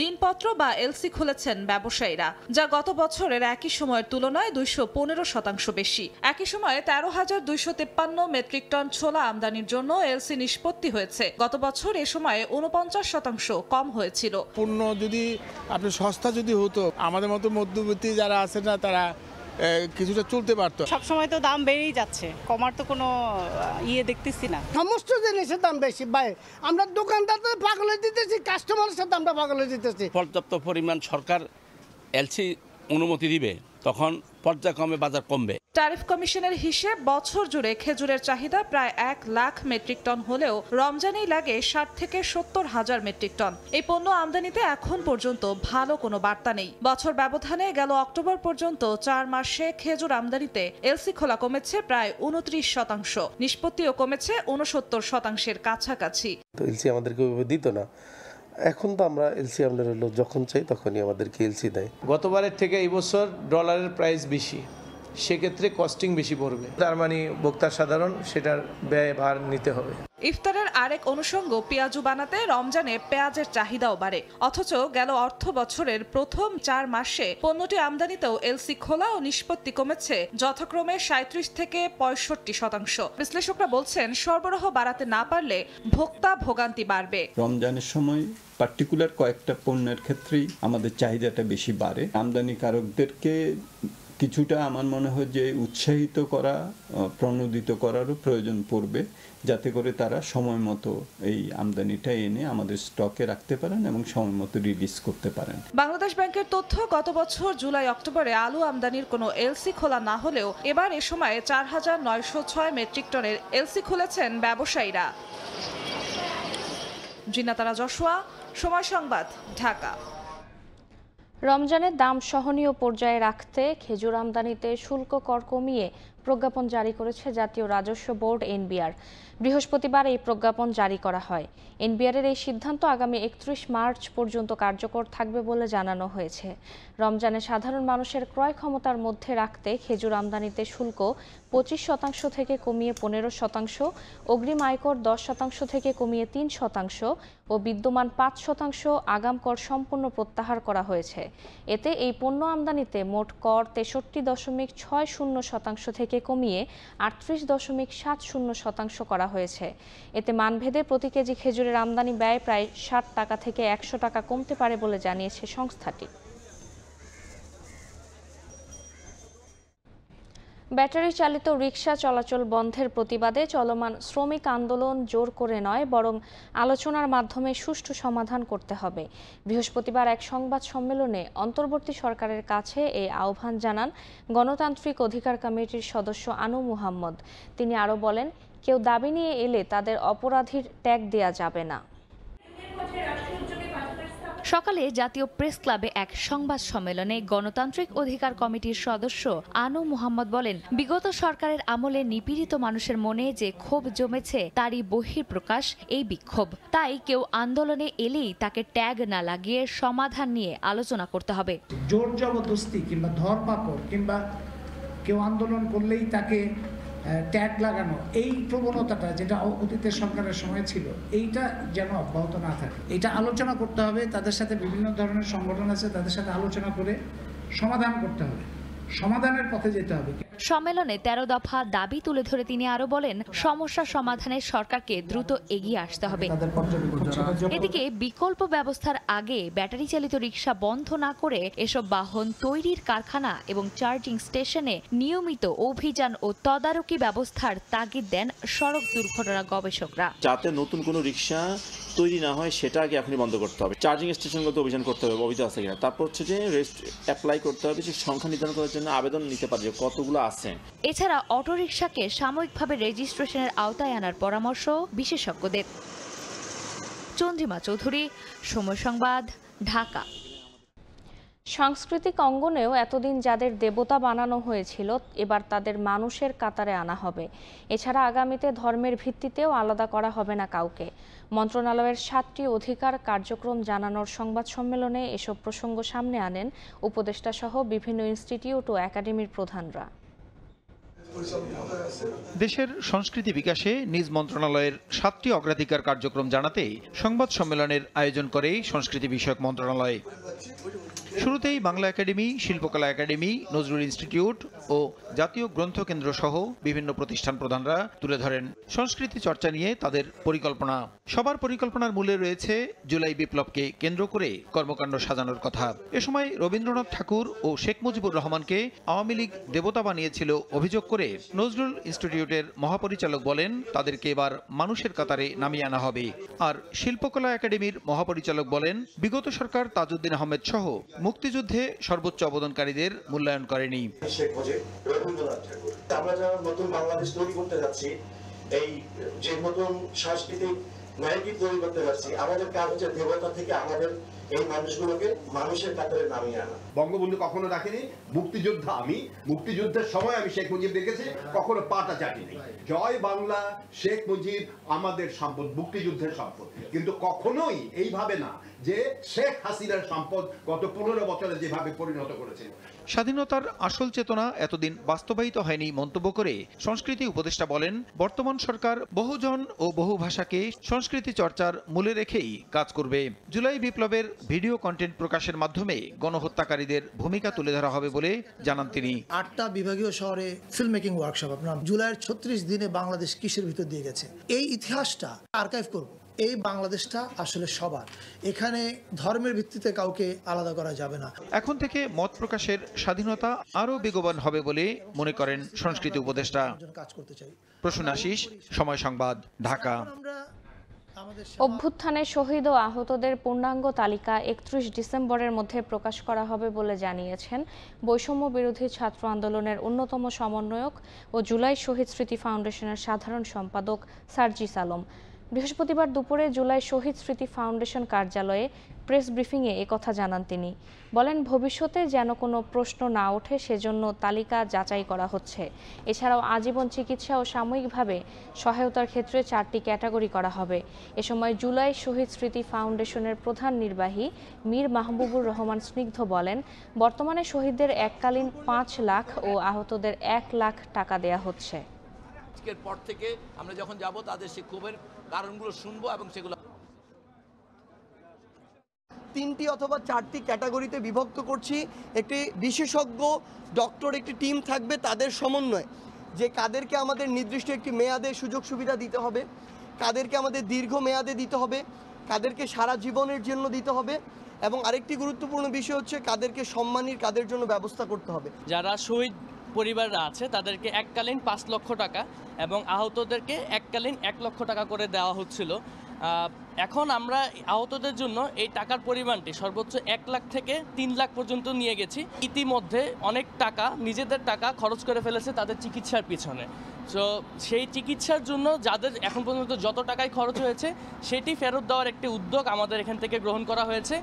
ঋণপত্র বা এলসি খুলেছেন ব্যবসায়ীরা, যা গত বছরের একই সময়ের তুলনায় 215% বেশি। একই সময়ে 13,253 মেট্রিক টন ছোলা আমদানির জন্য এলসি নিষ্পত্তি হয়েছে। গত বছর এ সময়ে 49% কম হয়েছিল। পণ্য যদি আপনি সস্তা যদি হতো, আমাদের মতো মধ্যবিত্ত যারা আছে না, তারা কিছুটা চলতে পারতো। সবসময় তো দাম বেড়েই যাচ্ছে, কমার তো কোনো দেখতেছি না। সমস্ত জিনিসের দাম বেশি ভাই, আমরা দোকানদার পাগলে দিতেছি, কাস্টমারের সাথে আমরা পাগলে দিতেছি। পর্যাপ্ত পরিমাণ সরকার এলসি অনুমতি দিবে, তখন পর্যায়ক্রমে বাজার কমবে। ট্যারিফ কমিশনের হিসেব, বছর জুড়ে খেজুরের চাহিদা প্রায় 1 লাখ মেট্রিক টন হলেও রমজানেই লাগে 60 থেকে 70 হাজার মেট্রিক টন। এই পণ্য আমদানিতে এখন পর্যন্ত ভালো কোনো বার্তা নেই। বছর ব্যবধানে গেল অক্টোবর পর্যন্ত 4 মাসে খেজুর আমদানিতে এলসি খোলা কমেছে প্রায় 29%, নিষ্পত্তিও কমেছে 69%-এর কাছাকাছি। এলসি আমাদেরকে দিত না, এখন তো আমরা এলসি আমরা যখন চাই তখনই আমাদেরকে এলসি দেয়। গতবারের থেকে এই বছর ডলারের প্রাইস বেশি, সেক্ষেত্রে কস্টিং বেশি পড়বে, তার মানে ভোক্তা সাধারণ সেটার ব্যয় ভার নিতে হবে। ইফতারের আরেক অনুষঙ্গ পেঁয়াজু বানাতে রমজানে পেঁয়াজের চাহিদাও বাড়ে, অথচ গেল অর্থ বছরের প্রথম 4 মাসে পণ্যটি আমদানিতেও এলসি খোলা ও নিষ্পত্তি কমেছে যথাক্রমে 37 থেকে 65%। বিশ্লেষকরা বলছেন, সরবরাহ বাড়াতে না পারলে ভোক্তা ভোগান্তি বাড়বে। রমজানের সময় পার্টিকুলার কয়েকটা পণ্যের ক্ষেত্রেই আমাদের চাহিদাটা বেশি বাড়ে। আমদানিকারকদেরকে কিছুটা আমার মনে হয় যে উৎসাহিত করা, প্রণোদিত করারও প্রয়োজন পড়বে, যাতে করে তারা সময় মতো এই আমদানিটা এনে আমাদের স্টকে রাখতে পারেন এবং সময় মতো রিলিজ করতে পারেন। বাংলাদেশ ব্যাংকের তথ্য, গত বছর জুলাই অক্টোবরে আলু আমদানির কোনো এলসি খোলা না হলেও এবার এ সময়ে 4,906 মেট্রিক টনের এলসি খুলেছেন ব্যবসায়ীরা। জিনাতারা জশুয়া, সময় সংবাদ, ঢাকা। রমজানের দাম সহনীয় পর্যায়ে রাখতে খেজুর আমদানিতে শুল্ক কর কমিয়ে প্রজ্ঞাপন জারি করেছে জাতীয় রাজস্ব বোর্ড এনবিআর। বৃহস্পতিবার এই প্রজ্ঞাপন জারি করা হয়। এনবিআরের এই সিদ্ধান্ত আগামী 31 মার্চ পর্যন্ত কার্যকর থাকবে বলে জানানো হয়েছে। রমজানে সাধারণ মানুষের ক্রয় ক্ষমতার মধ্যে রাখতে খেজুর আমদানিতে শুল্ক 25% থেকে কমিয়ে 15%, অগ্রিম আয়কর 10% থেকে কমিয়ে 3% ও বিদ্যমান 5% আগাম কর সম্পূর্ণ প্রত্যাহার করা হয়েছে। এতে এই পণ্য আমদানিতে মোট কর 63.60% থেকে কমিয়ে 38.70% করা হয়েছে। এতে মানভেদে প্রতি কেজি খেজুরের আমদানি ব্যয় প্রায় 60 টাকা থেকে 100 টাকা কমতে পারে বলে জানিয়েছে সংস্থাটি। ব্যাটারি চালিত রিকশা চলাচল বন্ধের প্রতিবাদে চলমান শ্রমিক আন্দোলন জোর করে নয়, বরং আলোচনার মাধ্যমে সুষ্ঠু সমাধান করতে হবে। বৃহস্পতিবার এক সংবাদ সম্মেলনে অন্তর্বর্তী সরকারের কাছে এই আহ্বান জানান গণতান্ত্রিক অধিকার কমিটির সদস্য আনু মুহাম্মদ। তিনি আরও বলেন, কেউ দাবি নিয়ে এলে তাদের অপরাধীর ট্যাগ দেয়া যাবে না। সকালে জাতীয় প্রেস ক্লাবে এক সংবাদ সম্মেলনে গণতান্ত্রিক অধিকার কমিটির সদস্য আনু মুহাম্মদ বলেন, বিগত সরকারের আমলে নিপীড়িত মানুষের মনে যে ক্ষোভ জমেছে তারই বহিঃপ্রকাশ এই বিক্ষোভ। তাই কেউ আন্দোলনে এলেই তাকে ট্যাগ না লাগিয়ে সমাধান নিয়ে আলোচনা করতে হবে। জোর জবরদস্তি কিংবা ধরপাকড় কিংবা কেউ আন্দোলন করলেই তাকে ট্যাগ লাগানো, এই প্রবণতাটা যেটা অতীতের সরকারের সময় ছিল, এইটা যেন অব্যাহত না থাকে। এটা আলোচনা করতে হবে, তাদের সাথে বিভিন্ন ধরনের সংগঠন আছে, তাদের সাথে আলোচনা করে সমাধান করতে হবে, সমাধানের পথে যেতে হবে। সম্মেলনে 13 দফা দাবি তুলে ধরে তিনি আরো বলেন, সমস্যা সমাধানে সরকারকে দ্রুত এগিয়ে আসতে হবে। এদিকে বিকল্প ব্যবস্থার আগে ব্যাটারি চালিত রিকশা বন্ধ না করে এসব বাহন তৈরির কারখানা এবং চার্জিং স্টেশনে নিয়মিত অভিযান ও তদারকি ব্যবস্থার তাগিদ দেন সড়ক দুর্ঘটনা গবেষকরা। যাতে নতুন কোনো রিকশা তৈরি না হয় সেটা আগে এখনই বন্ধ করতে হবে। চার্জিং স্টেশনগুলোতে অভিযান করতে হবে, অবৈধ আছে কিনা। তারপর হচ্ছে যে রেস্ট অ্যাপ্লাই করতে হবে, যে সংখ্যা নির্ধারণ করার জন্য আবেদন নিতে পারে যে কতগুলো আছে। এছাড়া অটোরিকশাকে সাময়িকভাবে রেজিস্ট্রেশনের আওতায় আনার পরামর্শ বিশেষজ্ঞদের। চন্দ্রিমা চৌধুরী, সময় সংবাদ, ঢাকা। সাংস্কৃতিক অঙ্গনেও এতদিন যাদের দেবতা বানানো হয়েছিল এবার তাদের মানুষের কাতারে আনা হবে। এছাড়া আগামীতে ধর্মের ভিত্তিতেও আলাদা করা হবে না কাউকে। মন্ত্রণালয়ের 7টি অধিকার কার্যক্রম জানানোর সংবাদ সম্মেলনে এসব প্রসঙ্গ সামনে আনেন উপদেষ্টা সহ বিভিন্ন ইনস্টিটিউট ও একাডেমির প্রধানরা। দেশের সংস্কৃতি বিকাশে নিজ মন্ত্রণালয়ের 7টি অগ্রাধিকার কার্যক্রম জানাতে সংবাদ সম্মেলনের আয়োজন করে সংস্কৃতি বিষয়ক মন্ত্রণালয়। শুরুতেই বাংলা একাডেমি, শিল্পকলা একাডেমি, নজরুল ইনস্টিটিউট ও জাতীয় গ্রন্থ কেন্দ্র সহ বিভিন্ন প্রতিষ্ঠান প্রধানরা তুলে ধরেন সংস্কৃতি চর্চা নিয়ে তাদের পরিকল্পনা। সবার পরিকল্পনার মূলে রয়েছে জুলাই বিপ্লবকে কেন্দ্র করে কর্মকাণ্ড সাজানোর কথা। এ সময় রবীন্দ্রনাথ ঠাকুর ও শেখ মুজিবুর রহমানকে আওয়ামী লীগ দেবতা বানিয়েছিল অভিযোগ করে নজরুল ইনস্টিটিউটের মহাপরিচালক বলেন, তাদেরকে এবার মানুষের কাতারে নামিয়ে আনা হবে। আর শিল্পকলা একাডেমির মহাপরিচালক বলেন, বিগত সরকার তাজউদ্দিন আহমেদ সহ মুক্তিযুদ্ধে সর্বোচ্চ অবদানকারীদের মূল্যায়ন করেনি। আমরা যারা নতুন বাংলাদেশ তৈরি করতে যাচ্ছি, এই যে নতুন সাংস্কৃতিক নায়কই তৈরি করতে যাচ্ছি, আমাদের কাজ হচ্ছে দেবতা থেকে আমাদের এই মানুষগুলোকে মানুষের কাতারে নামিয়ে আনা। বঙ্গবন্ধু কখনো ডাকেনি মুক্তিযোদ্ধা, আমি মুক্তিযুদ্ধের সময় আমি শেখ মুজিব দেখেছি, কখনো পাটা চাটিনি। জয় বাংলা, শেখ মুজিব আমাদের সম্পদ, মুক্তিযুদ্ধের সম্পদ, কিন্তু কখনোই এইভাবে না যে শেখ হাসিনার সম্পদ গত 15 বছরে যেভাবে পরিণত করেছে। স্বাধীনতার আসল চেতনা এতদিন বাস্তবায়িত হয়নি মন্তব্য করে সংস্কৃতি উপদেষ্টা বলেন, বর্তমান সরকার বহুজন ও বহু ভাষাকে সংস্কৃতি চর্চার মূলে রেখেই কাজ করবে। জুলাই বিপ্লবের ভিডিও কন্টেন্ট প্রকাশের মাধ্যমে গণহত্যাকারীদের ভূমিকা তুলে ধরা হবে বলে জানান তিনি। 8টা বিভাগীয় শহরে ফিল্ম মেকিং ওয়ার্কশপ, আপনার জুলাইয়ের 36 দিনে বাংলাদেশ কিসের ভিতর দিয়ে গেছে, এই ইতিহাসটা আর্কাইভ করব। এই বাংলাদেশটা আসলে সবার, এখানে ধর্মের ভিত্তিতে কাউকে আলাদা করা যাবে না। এখন থেকে মত প্রকাশের স্বাধীনতা আরও বেগবান হবে বলে মনে করেন সংস্কৃতি উপদেষ্টা। প্রসূন আশিস, সময় সংবাদ, ঢাকা। অভ্যুত্থানে শহীদ ও আহতদের পূর্ণাঙ্গ তালিকা 31 ডিসেম্বরের মধ্যে প্রকাশ করা হবে বলে জানিয়েছেন বৈষম্য বিরোধী ছাত্র আন্দোলনের অন্যতম সমন্বয়ক ও জুলাই শহীদ স্মৃতি ফাউন্ডেশনের সাধারণ সম্পাদক সার্জিস আলম। বৃহস্পতিবার দুপুরে জুলাই শহীদ স্মৃতি ফাউন্ডেশন কার্যালয়ে প্রেস ব্রিফিংয়ে একথা জানান তিনি। বলেন, ভবিষ্যতে যেন কোনো প্রশ্ন না ওঠে সেজন্য তালিকা যাচাই করা হচ্ছে। এছাড়াও আজীবন চিকিৎসা ও সাময়িকভাবে সহায়তার ক্ষেত্রে 4টি ক্যাটাগরি করা হবে। এ সময় জুলাই শহীদ স্মৃতি ফাউন্ডেশনের প্রধান নির্বাহী মীর মাহবুবুর রহমান স্নিগ্ধ বলেন, বর্তমানে শহীদদের এককালীন 5 লাখ ও আহতদের 1 লাখ টাকা দেয়া হচ্ছে। আজকের পর থেকে আমরা যখন যাব তাদের সে ক্ষোভের কারণগুলো শুনবো এবং সেগুলো 3টি অথবা 4টি ক্যাটাগরিতে বিভক্ত করছি। একটি বিশেষজ্ঞ ডক্টর একটি টিম থাকবে, তাদের সমন্বয়ে যে কাদেরকে আমাদের নির্দিষ্ট একটি মেয়াদে সুযোগ সুবিধা দিতে হবে, কাদেরকে আমাদের দীর্ঘ মেয়াদে দিতে হবে, কাদেরকে সারা জীবনের জন্য দিতে হবে, এবং আরেকটি গুরুত্বপূর্ণ বিষয় হচ্ছে কাদেরকে সম্মানীর কাদের জন্য ব্যবস্থা করতে হবে। যারা শহীদ পরিবাররা আছে তাদেরকে এককালীন 5 লক্ষ টাকা এবং আহতদেরকে এককালীন 1 লক্ষ টাকা করে দেওয়া হচ্ছিল। এখন আমরা আহতদের জন্য এই টাকার পরিমাণটি সর্বোচ্চ 1 লাখ থেকে 3 লাখ পর্যন্ত নিয়ে গেছি। ইতিমধ্যে অনেক টাকা নিজেদের টাকা খরচ করে ফেলেছে তাদের চিকিৎসার পিছনে। তো সেই চিকিৎসার জন্য যাদের এখন পর্যন্ত যত টাকাই খরচ হয়েছে সেটি ফেরত দেওয়ার একটি উদ্যোগ আমাদের এখান থেকে গ্রহণ করা হয়েছে।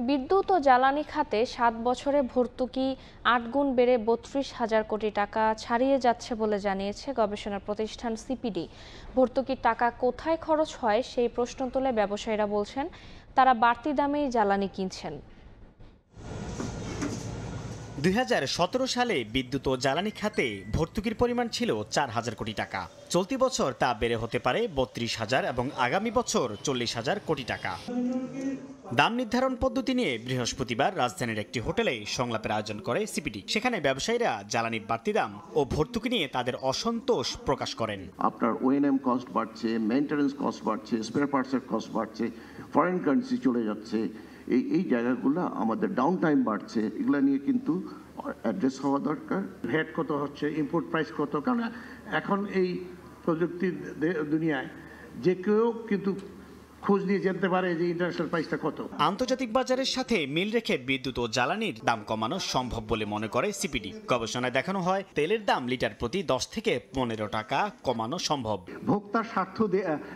বিদ্যুৎ ও জ্বালানি খাতে 7 বছরে ভর্তুকি 8 গুণ বেড়ে 32,000 কোটি টাকা ছাড়িয়ে যাচ্ছে বলে জানিয়েছে গবেষণা প্রতিষ্ঠান সিপিডি। ভর্তুকির টাকা কোথায় খরচ হয় সেই প্রশ্ন তুলে ব্যবসায়ীরা বলছেন তারা বাড়তি দামেই জ্বালানি কিনছেন। 2017 সালে বিদ্যুৎ ও জ্বালানি খাতে ভর্তুকির পরিমাণ ছিল 4,000 কোটি টাকা। চলতি বছর তা বেড়ে হতে পারে 32,000 এবং আগামী বছর 40,000 কোটি টাকা। দাম নির্ধারণ পদ্ধতি নিয়ে বৃহস্পতিবার রাজধানীর একটি হোটেলে সংলাপের আয়োজন করে সিপিডি। সেখানে ব্যবসায়ীরা জ্বালানির বাড়তি দাম ও ভর্তুকি নিয়ে তাদের অসন্তোষ প্রকাশ করেন। আপনার ওএনএম কস্ট বাড়ছে, মেইনটেনেন্স কস্ট বাড়ছে, স্পেয়ার পার্টসের কস্ট বাড়ছে, ফরেন কারেন্সি চলে যাচ্ছে, এই জায়গাগুলো আমাদের ডাউন টাইম বাড়ছে, এগুলো নিয়ে কিন্তু অ্যাড্রেস হওয়া দরকার। ভ্যাট কত হচ্ছে, ইম্পোর্ট প্রাইস কত, কারণ এখন এই প্রযুক্তির দুনিয়ায় যে কেউ কিন্তু খোঁজ নিয়ে জানতে পারে যে ইন্টারন্যাশনাল প্রাইসটা কত। আন্তর্জাতিক বাজারের সাথে মিল রেখে বিদ্যুৎ ও জ্বালানির দাম কমানো সম্ভব বলে মনে করে সিপিডি। গবেষণায় দেখানো হয় তেলের দাম লিটার প্রতি 10 থেকে 15 টাকা কমানো সম্ভব। ভোক্তার স্বার্থ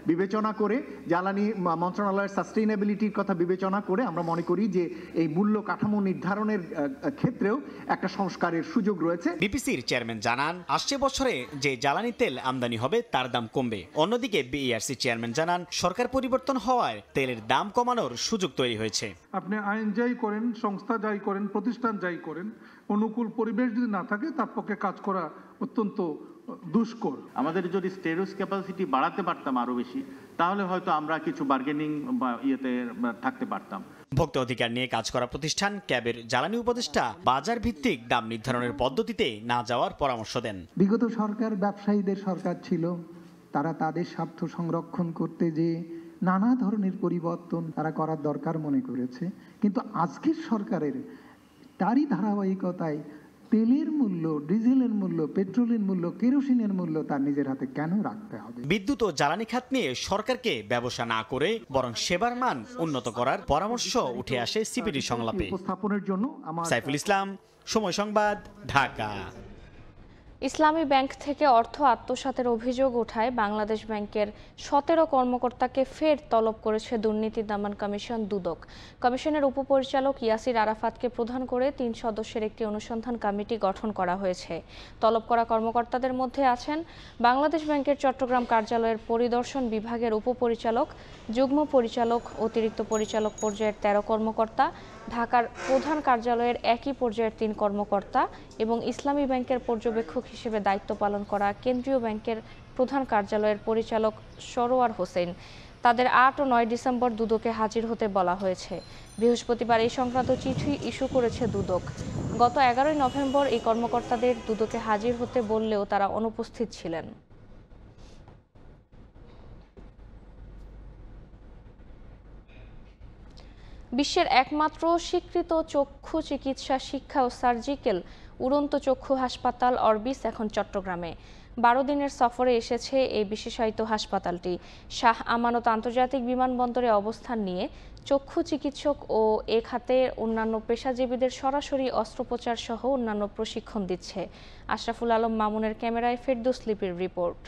বিবেচনা করে, জ্বালানি মন্ত্রণালয়ের সাস্টেইনেবিলিটির কথা বিবেচনা করে আমরা মনে করি যে এই মূল্য কাঠামো নির্ধারণের ক্ষেত্রেও একটা সংস্কারের সুযোগ রয়েছে। বিপিসির চেয়ারম্যান জানান, আসছে বছরে যে জ্বালানি তেল আমদানি হবে তার দাম কমবে। অন্যদিকে বিইআরসি চেয়ারম্যান জানান, সরকার পরিবর্তন হওয়ায় তেলের দাম কমানোর সুযোগ তৈরি হয়েছে। আপনি আইন যাই করেন, সংস্থা যাই করেন, প্রতিষ্ঠান যাই করেন, অনুকূল পরিবেশ যদি না থাকে তার পক্ষে কাজ করা অত্যন্ত দুষ্কর। আমাদের যদি স্টোরেজ ক্যাপাসিটি বাড়াতে পারতাম আরো বেশি, তাহলে হয়তো আমরা কিছু বার্গেনিং বা ইয়েতে থাকতে পারতাম। ভোক্তা অধিকার নিয়ে কাজ করা প্রতিষ্ঠান ক্যাবের জ্বালানি উপদেষ্টা বাজার ভিত্তিক দাম নির্ধারণের পদ্ধতিতে না যাওয়ার পরামর্শ দেন। বিগত সরকার ব্যবসায়ীদের সরকার ছিল, তারা তাদের স্বার্থ সংরক্ষণ করতে যে নানা ধরনের পরিবর্তন তারা করার দরকার মনে করেছে, কিন্তু আজকের সরকারের তারই ধারাবাহিকতায় তেলের মূল্য, ডিজেলের মূল্য, পেট্রোলের মূল্য, কেরোসিনের মূল্য তার নিজের হাতে কেন রাখতে হবে? বিদ্যুৎ ও জ্বালানি খাত নিয়ে সরকারকে ব্যবসা না করে বরং সেবার মান উন্নত করার পরামর্শ উঠে আসে সিপিডি সংলাপে। উপস্থাপনের জন্য সাইফুল ইসলাম, সময় সংবাদ, ঢাকা। ইসলামী ব্যাংক থেকে অর্থ আত্মসাতের অভিযোগ ওঠায় বাংলাদেশ ব্যাংকের 17 কর্মকর্তাকে ফের তলব করেছে দুর্নীতি দমন কমিশন দুদক। কমিশনের উপপরিচালক ইয়াসির আরাফাতকে প্রধান করে 3 সদস্যের একটি অনুসন্ধান কমিটি গঠন করা হয়েছে। তলব করা কর্মকর্তাদের মধ্যে আছেন বাংলাদেশ ব্যাংকের চট্টগ্রাম কার্যালয়ের পরিদর্শন বিভাগের উপপরিচালক, যুগ্ম পরিচালক, অতিরিক্ত পরিচালক পর্যায়ের 13 কর্মকর্তা, ঢাকার প্রধান কার্যালয়ের একই পর্যায়ের 3 কর্মকর্তা এবং ইসলামী ব্যাংকের পর্যবেক্ষক হিসেবে দায়িত্ব পালন করা কেন্দ্রীয় ব্যাংকের প্রধান কার্যালয়ের পরিচালক সরোয়ার হোসেন। তাদের 8 ও 9 ডিসেম্বর দুদকে হাজির হতে বলা হয়েছে। বৃহস্পতিবার এই সংক্রান্ত চিঠি ইস্যু করেছে দুদক। গত 11 নভেম্বর এই কর্মকর্তাদের দুদকে হাজির হতে বললেও তারা অনুপস্থিত ছিলেন। বিশ্বের একমাত্র স্বীকৃত চক্ষু চিকিৎসা শিক্ষা ও সার্জিক্যাল উড়ন্ত চক্ষু হাসপাতাল অরবিস এখন চট্টগ্রামে। 12 দিনের সফরে এসেছে এই বিশেষায়িত হাসপাতালটি। শাহ আমানত আন্তর্জাতিক বিমানবন্দরে অবস্থান নিয়ে চক্ষু চিকিৎসক ও এ খাতের অন্যান্য পেশাজীবীদের সরাসরি অস্ত্রোপচার সহ অন্যান্য প্রশিক্ষণ দিচ্ছে। আশরাফুল আলম মামুনের ক্যামেরায় ফেরদৌস লিপির রিপোর্ট।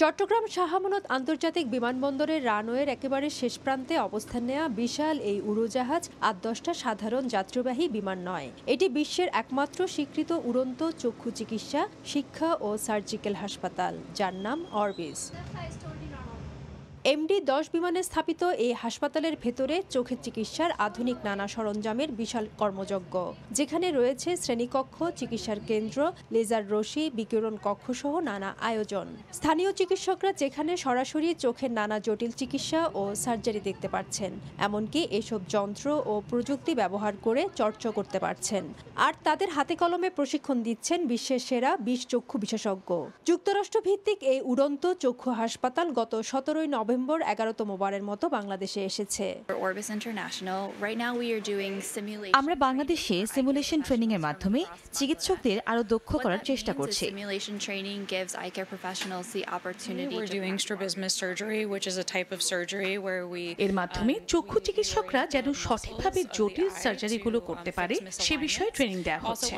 চট্টগ্রাম শাহ আমানত আন্তর্জাতিক বিমানবন্দরের রানওয়ের একেবারে শেষ প্রান্তে অবস্থান নেওয়া বিশাল এই উড়োজাহাজ ৮-১০টা সাধারণ যাত্রীবাহী বিমান নয়। এটি বিশ্বের একমাত্র স্বীকৃত উড়ন্ত চক্ষু চিকিৎসা, শিক্ষা ও সার্জিক্যাল হাসপাতাল, যার নাম অরবিস। MD-10 বিমানে স্থাপিত এই হাসপাতালের ভেতরে চোখের চিকিৎসার আধুনিক নানা সরঞ্জামের বিশাল কর্মযজ্ঞ, যেখানে রয়েছে শ্রেণীকক্ষ, চিকিৎসার কেন্দ্র, লেজার রশ্মি, বিকিরণ কক্ষ সহ নানা আয়োজন। স্থানীয় চিকিৎসকরা যেখানে সরাসরি চোখের নানা জটিল চিকিৎসা ও সার্জারি দেখতে পাচ্ছেন, এমনকি এসব যন্ত্র ও প্রযুক্তি ব্যবহার করে চর্চা করতে পারছেন। আর তাদের হাতে কলমে প্রশিক্ষণ দিচ্ছেন বিশ্বের সেরা 20 চক্ষু বিশেষজ্ঞ। যুক্তরাষ্ট্র ভিত্তিক এই উড়ন্ত চক্ষু হাসপাতাল গত 17 নভেম্বর 11তম বারের মতো বাংলাদেশে এসেছে। আমরা বাংলাদেশে সিমুলেশন ট্রেনিং এর মাধ্যমে চিকিৎসকদের আরো দক্ষ করার চেষ্টা করছি। এর মাধ্যমে চক্ষু চিকিৎসকরা যেন সঠিকভাবে জটিল সার্জারিগুলো করতে পারে সে বিষয়ে ট্রেনিং দেওয়া হচ্ছে।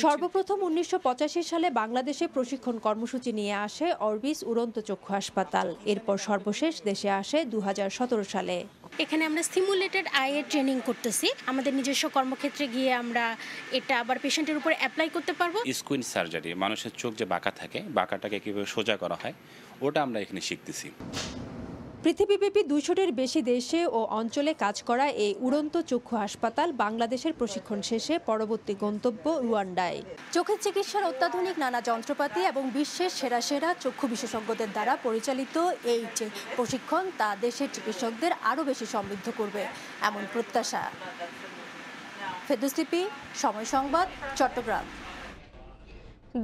সর্বপ্রথম 1985 সালে বাংলাদেশে প্রশিক্ষণ কর্মসূচি নিয়ে আসে অরবিস উড়ন্ত চক্ষু হাসপাতাল। এরপর সর্বশেষ দেশে আসে 2017 সালে। এখানে আমরা সিমুলেটেড আইয়ের ট্রেনিং করতেছি। আমাদের নিজস্ব কর্মক্ষেত্রে গিয়ে আমরা এটা আবার পেশেন্টের উপর অ্যাপ্লাই করতে পারবো। স্কুইন সার্জারি, মানুষের চোখ যে বাঁকা থাকে, বাঁকাটাকে কিভাবে সোজা করা হয়, ওটা আমরা এখানে শিখতেছি। পৃথিবীব্যাপী 200-টির বেশি দেশে ও অঞ্চলে কাজ করা এই উড়ন্ত চক্ষু হাসপাতাল বাংলাদেশের প্রশিক্ষণ শেষে পরবর্তী গন্তব্য রুয়ান্ডায়। চোখের চিকিৎসার অত্যাধুনিক নানা যন্ত্রপাতি এবং বিশ্বের সেরা সেরা চক্ষু বিশেষজ্ঞদের দ্বারা পরিচালিত এই যে প্রশিক্ষণ, তা দেশের চিকিৎসকদের আরও বেশি সমৃদ্ধ করবে এমন প্রত্যাশা। ফেরদৌস লিপি, সময় সংবাদ, চট্টগ্রাম।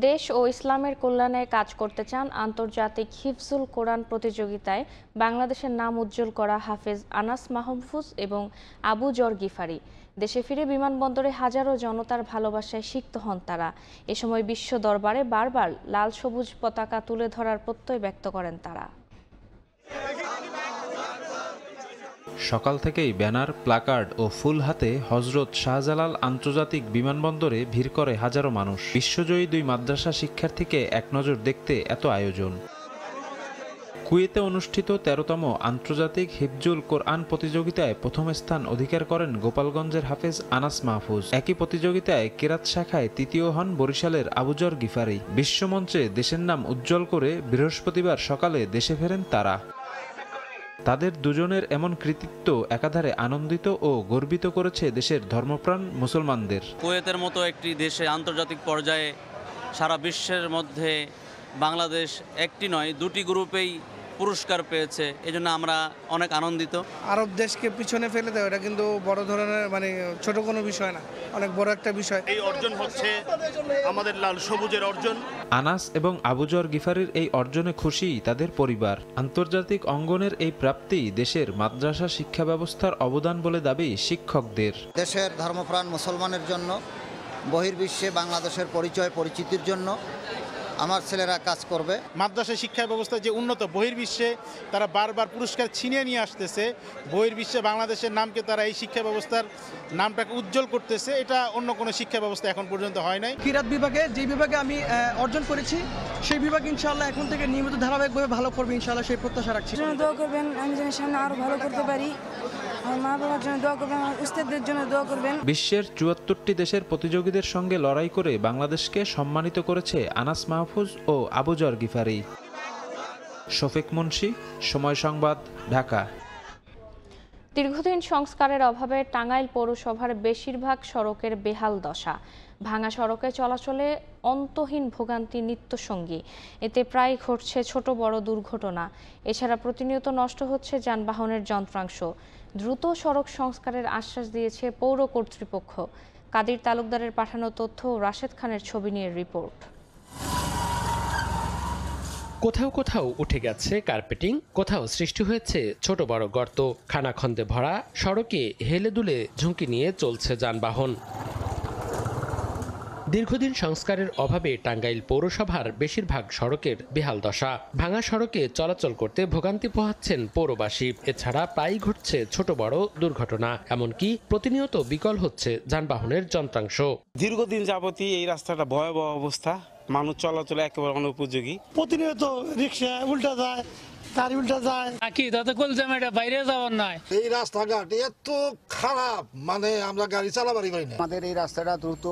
দেশ ও ইসলামের কল্যাণে কাজ করতে চান আন্তর্জাতিক হিফজুল কোরআন প্রতিযোগিতায় বাংলাদেশের নাম উজ্জ্বল করা হাফেজ আনাস মাহফুজ এবং আবু জর গিফারি। দেশে ফিরে বিমানবন্দরে হাজারো জনতার ভালোবাসায় সিক্ত হন তারা। এ সময় বিশ্ব দরবারে বারবার লাল সবুজ পতাকা তুলে ধরার প্রত্যয় ব্যক্ত করেন তারা। সকাল থেকেই ব্যানার, প্লাকার্ড ও ফুল হাতে হজরত শাহজালাল আন্তর্জাতিক বিমানবন্দরে ভিড় করে হাজারো মানুষ। বিশ্বজয়ী 2 মাদ্রাসা শিক্ষার্থীকে এক নজর দেখতে এত আয়োজন। কুয়েতে অনুষ্ঠিত 13তম আন্তর্জাতিক হিফজুল কোরআন প্রতিযোগিতায় প্রথম স্থান অধিকার করেন গোপালগঞ্জের হাফেজ আনাস মাহফুজ। একই প্রতিযোগিতায় কেরাত শাখায় তৃতীয় হন বরিশালের আবুজর গিফারি। বিশ্বমঞ্চে দেশের নাম উজ্জ্বল করে বৃহস্পতিবার সকালে দেশে ফেরেন তারা। তাদের দুজনের এমন কৃতিত্ব একাধারে আনন্দিত ও গর্বিত করেছে দেশের ধর্মপ্রাণ মুসলমানদের। কুয়েতের মতো একটি দেশে আন্তর্জাতিক পর্যায়ে সারা বিশ্বের মধ্যে বাংলাদেশ একটি নয় 2টি গ্রুপেই পুরস্কার পেয়েছে, এজন্য আমরা অনেক আনন্দিত। আরব দেশকে পিছনে ফেলে দেয়, এটা কিন্তু বড় ধরনের ছোট কোনো বিষয় না, অনেক বড় একটা বিষয়। এই অর্জন হচ্ছে আমাদের লাল সবুজের অর্জন। আনাস এবং আবুজর গিফারির এই অর্জনে খুশি তাদের পরিবার। আন্তর্জাতিক অঙ্গনের এই প্রাপ্তি দেশের মাদ্রাসা শিক্ষা ব্যবস্থার অবদান বলে দাবি শিক্ষকদের। দেশের ধর্মপ্রাণ মুসলমানের জন্য, বহির্বিশ্বে বাংলাদেশের পরিচয় পরিচিতির জন্য আমার ছেলেরা কাজ করবে। মাদ্রাসা শিক্ষা ব্যবস্থা যে উন্নত, বহির্বিশ্বে তারা বারবার পুরস্কার ছিনিয়ে নিয়ে আসতেছে, বহির্বিশ্বে বাংলাদেশের নামকে তারা এই শিক্ষা ব্যবস্থার নামটাকে উজ্জ্বল করতেছে। এটা অন্য কোনো শিক্ষা ব্যবস্থা এখন পর্যন্ত হয় নাই। কিরাত বিভাগে যে বিভাগে আমি অর্জন করেছি, সেই বিভাগ ইনশাআল্লাহ এখন থেকে নিয়মিত ধারাবাহিকভাবে ভালো করবে ইনশাআল্লাহ, সেই প্রত্যাশা রাখছি। দোয়া করবেন, আমি যেন সামনে আরো ভালো করতে পারি। আমার মা বাবার জন্য দোয়া করবেন, আমার উস্তাদদের জন্য দোয়া করবেন। বিশ্বের 74টি দেশের প্রতিযোগীদের সঙ্গে লড়াই করে বাংলাদেশকে সম্মানিত করেছে আনাস মাহফুজ ও আবুজর গিফারি। শফিক মুন্সি, সময় সংবাদ, ঢাকা। দীর্ঘদিন সংস্কারের অভাবে টাঙ্গাইল পৌরসভার বেশিরভাগ সড়কের বেহাল দশা। ভাঙা সড়কে চলাচলে অন্তহীন ভোগান্তি নিত্যসঙ্গী। এতে প্রায় ঘটছে ছোট বড় দুর্ঘটনা। এছাড়া প্রতিনিয়ত নষ্ট হচ্ছে যানবাহনের যন্ত্রাংশ। দ্রুত সড়ক সংস্কারের আশ্বাস দিয়েছে পৌর কর্তৃপক্ষ। কাদির তালুকদারের পাঠানো তথ্য ও রাশেদ খানের ছবি নিয়ে রিপোর্ট। কোথাও কোথাও উঠে গেছে কার্পেটিং, কোথাও সৃষ্টি হয়েছে ছোট বড় গর্ত। খানাখন্দে ভরা সড়কে হেলে দুলে ঝুঁকি নিয়ে চলছে যানবাহন। দীর্ঘদিন সংস্কারের অভাবে টাঙ্গাইল পৌরসভার বেশিরভাগ সড়কের বেহাল দশা। ভাঙা সড়কে চলাচল করতে ভোগান্তি পোহাচ্ছেন পৌরবাসী। এছাড়া প্রায়ই ঘটছে ছোট বড় দুর্ঘটনা, এমনকি প্রতিনিয়ত বিকল হচ্ছে যানবাহনের যন্ত্রাংশ। দীর্ঘদিন যাবতীয় এই রাস্তাটা ভয়াবহ অবস্থা, মানুষ চলাচলে একেবারে অনুপযোগী। প্রতিনিয়ত রিক্সা উল্টা যায়, গাড়ি উল্টা যায়। কি তাতে কলজাম এটা বাইরে যাওয়ার নয়। এই রাস্তাঘাট এত খারাপ, মানে আমরা গাড়ি চালাবারই পারি না। আমাদের এই রাস্তাটা দ্রুত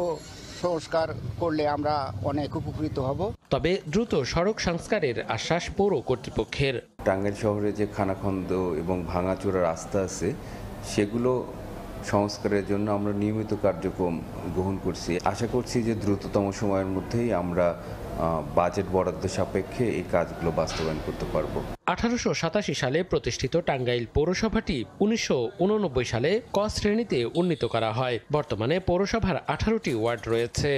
সংস্কার করলে আমরা অনেক উপকৃত হব। তবে দ্রুত সড়ক সংস্কারের আশ্বাস পৌর কর্তৃপক্ষের। টাঙ্গাইল শহরে যে খানাখন্দ এবং ভাঙাচোরা রাস্তা আছে সেগুলো সংস্কারের জন্য আমরা নিয়মিত কার্যক্রম গ্রহণ করছি। আশা করছি যে দ্রুততম সময়ের মধ্যেই আমরা বাজেট বরাদ্দ সাপেক্ষে এই কাজগুলো বাস্তবায়ন করতে পারবো। 1887 সালে প্রতিষ্ঠিত টাঙ্গাইল পৌরসভাটি 1989 সালে ক শ্রেণীতে উন্নীত করা হয়। বর্তমানে পৌরসভার 18টি ওয়ার্ড রয়েছে।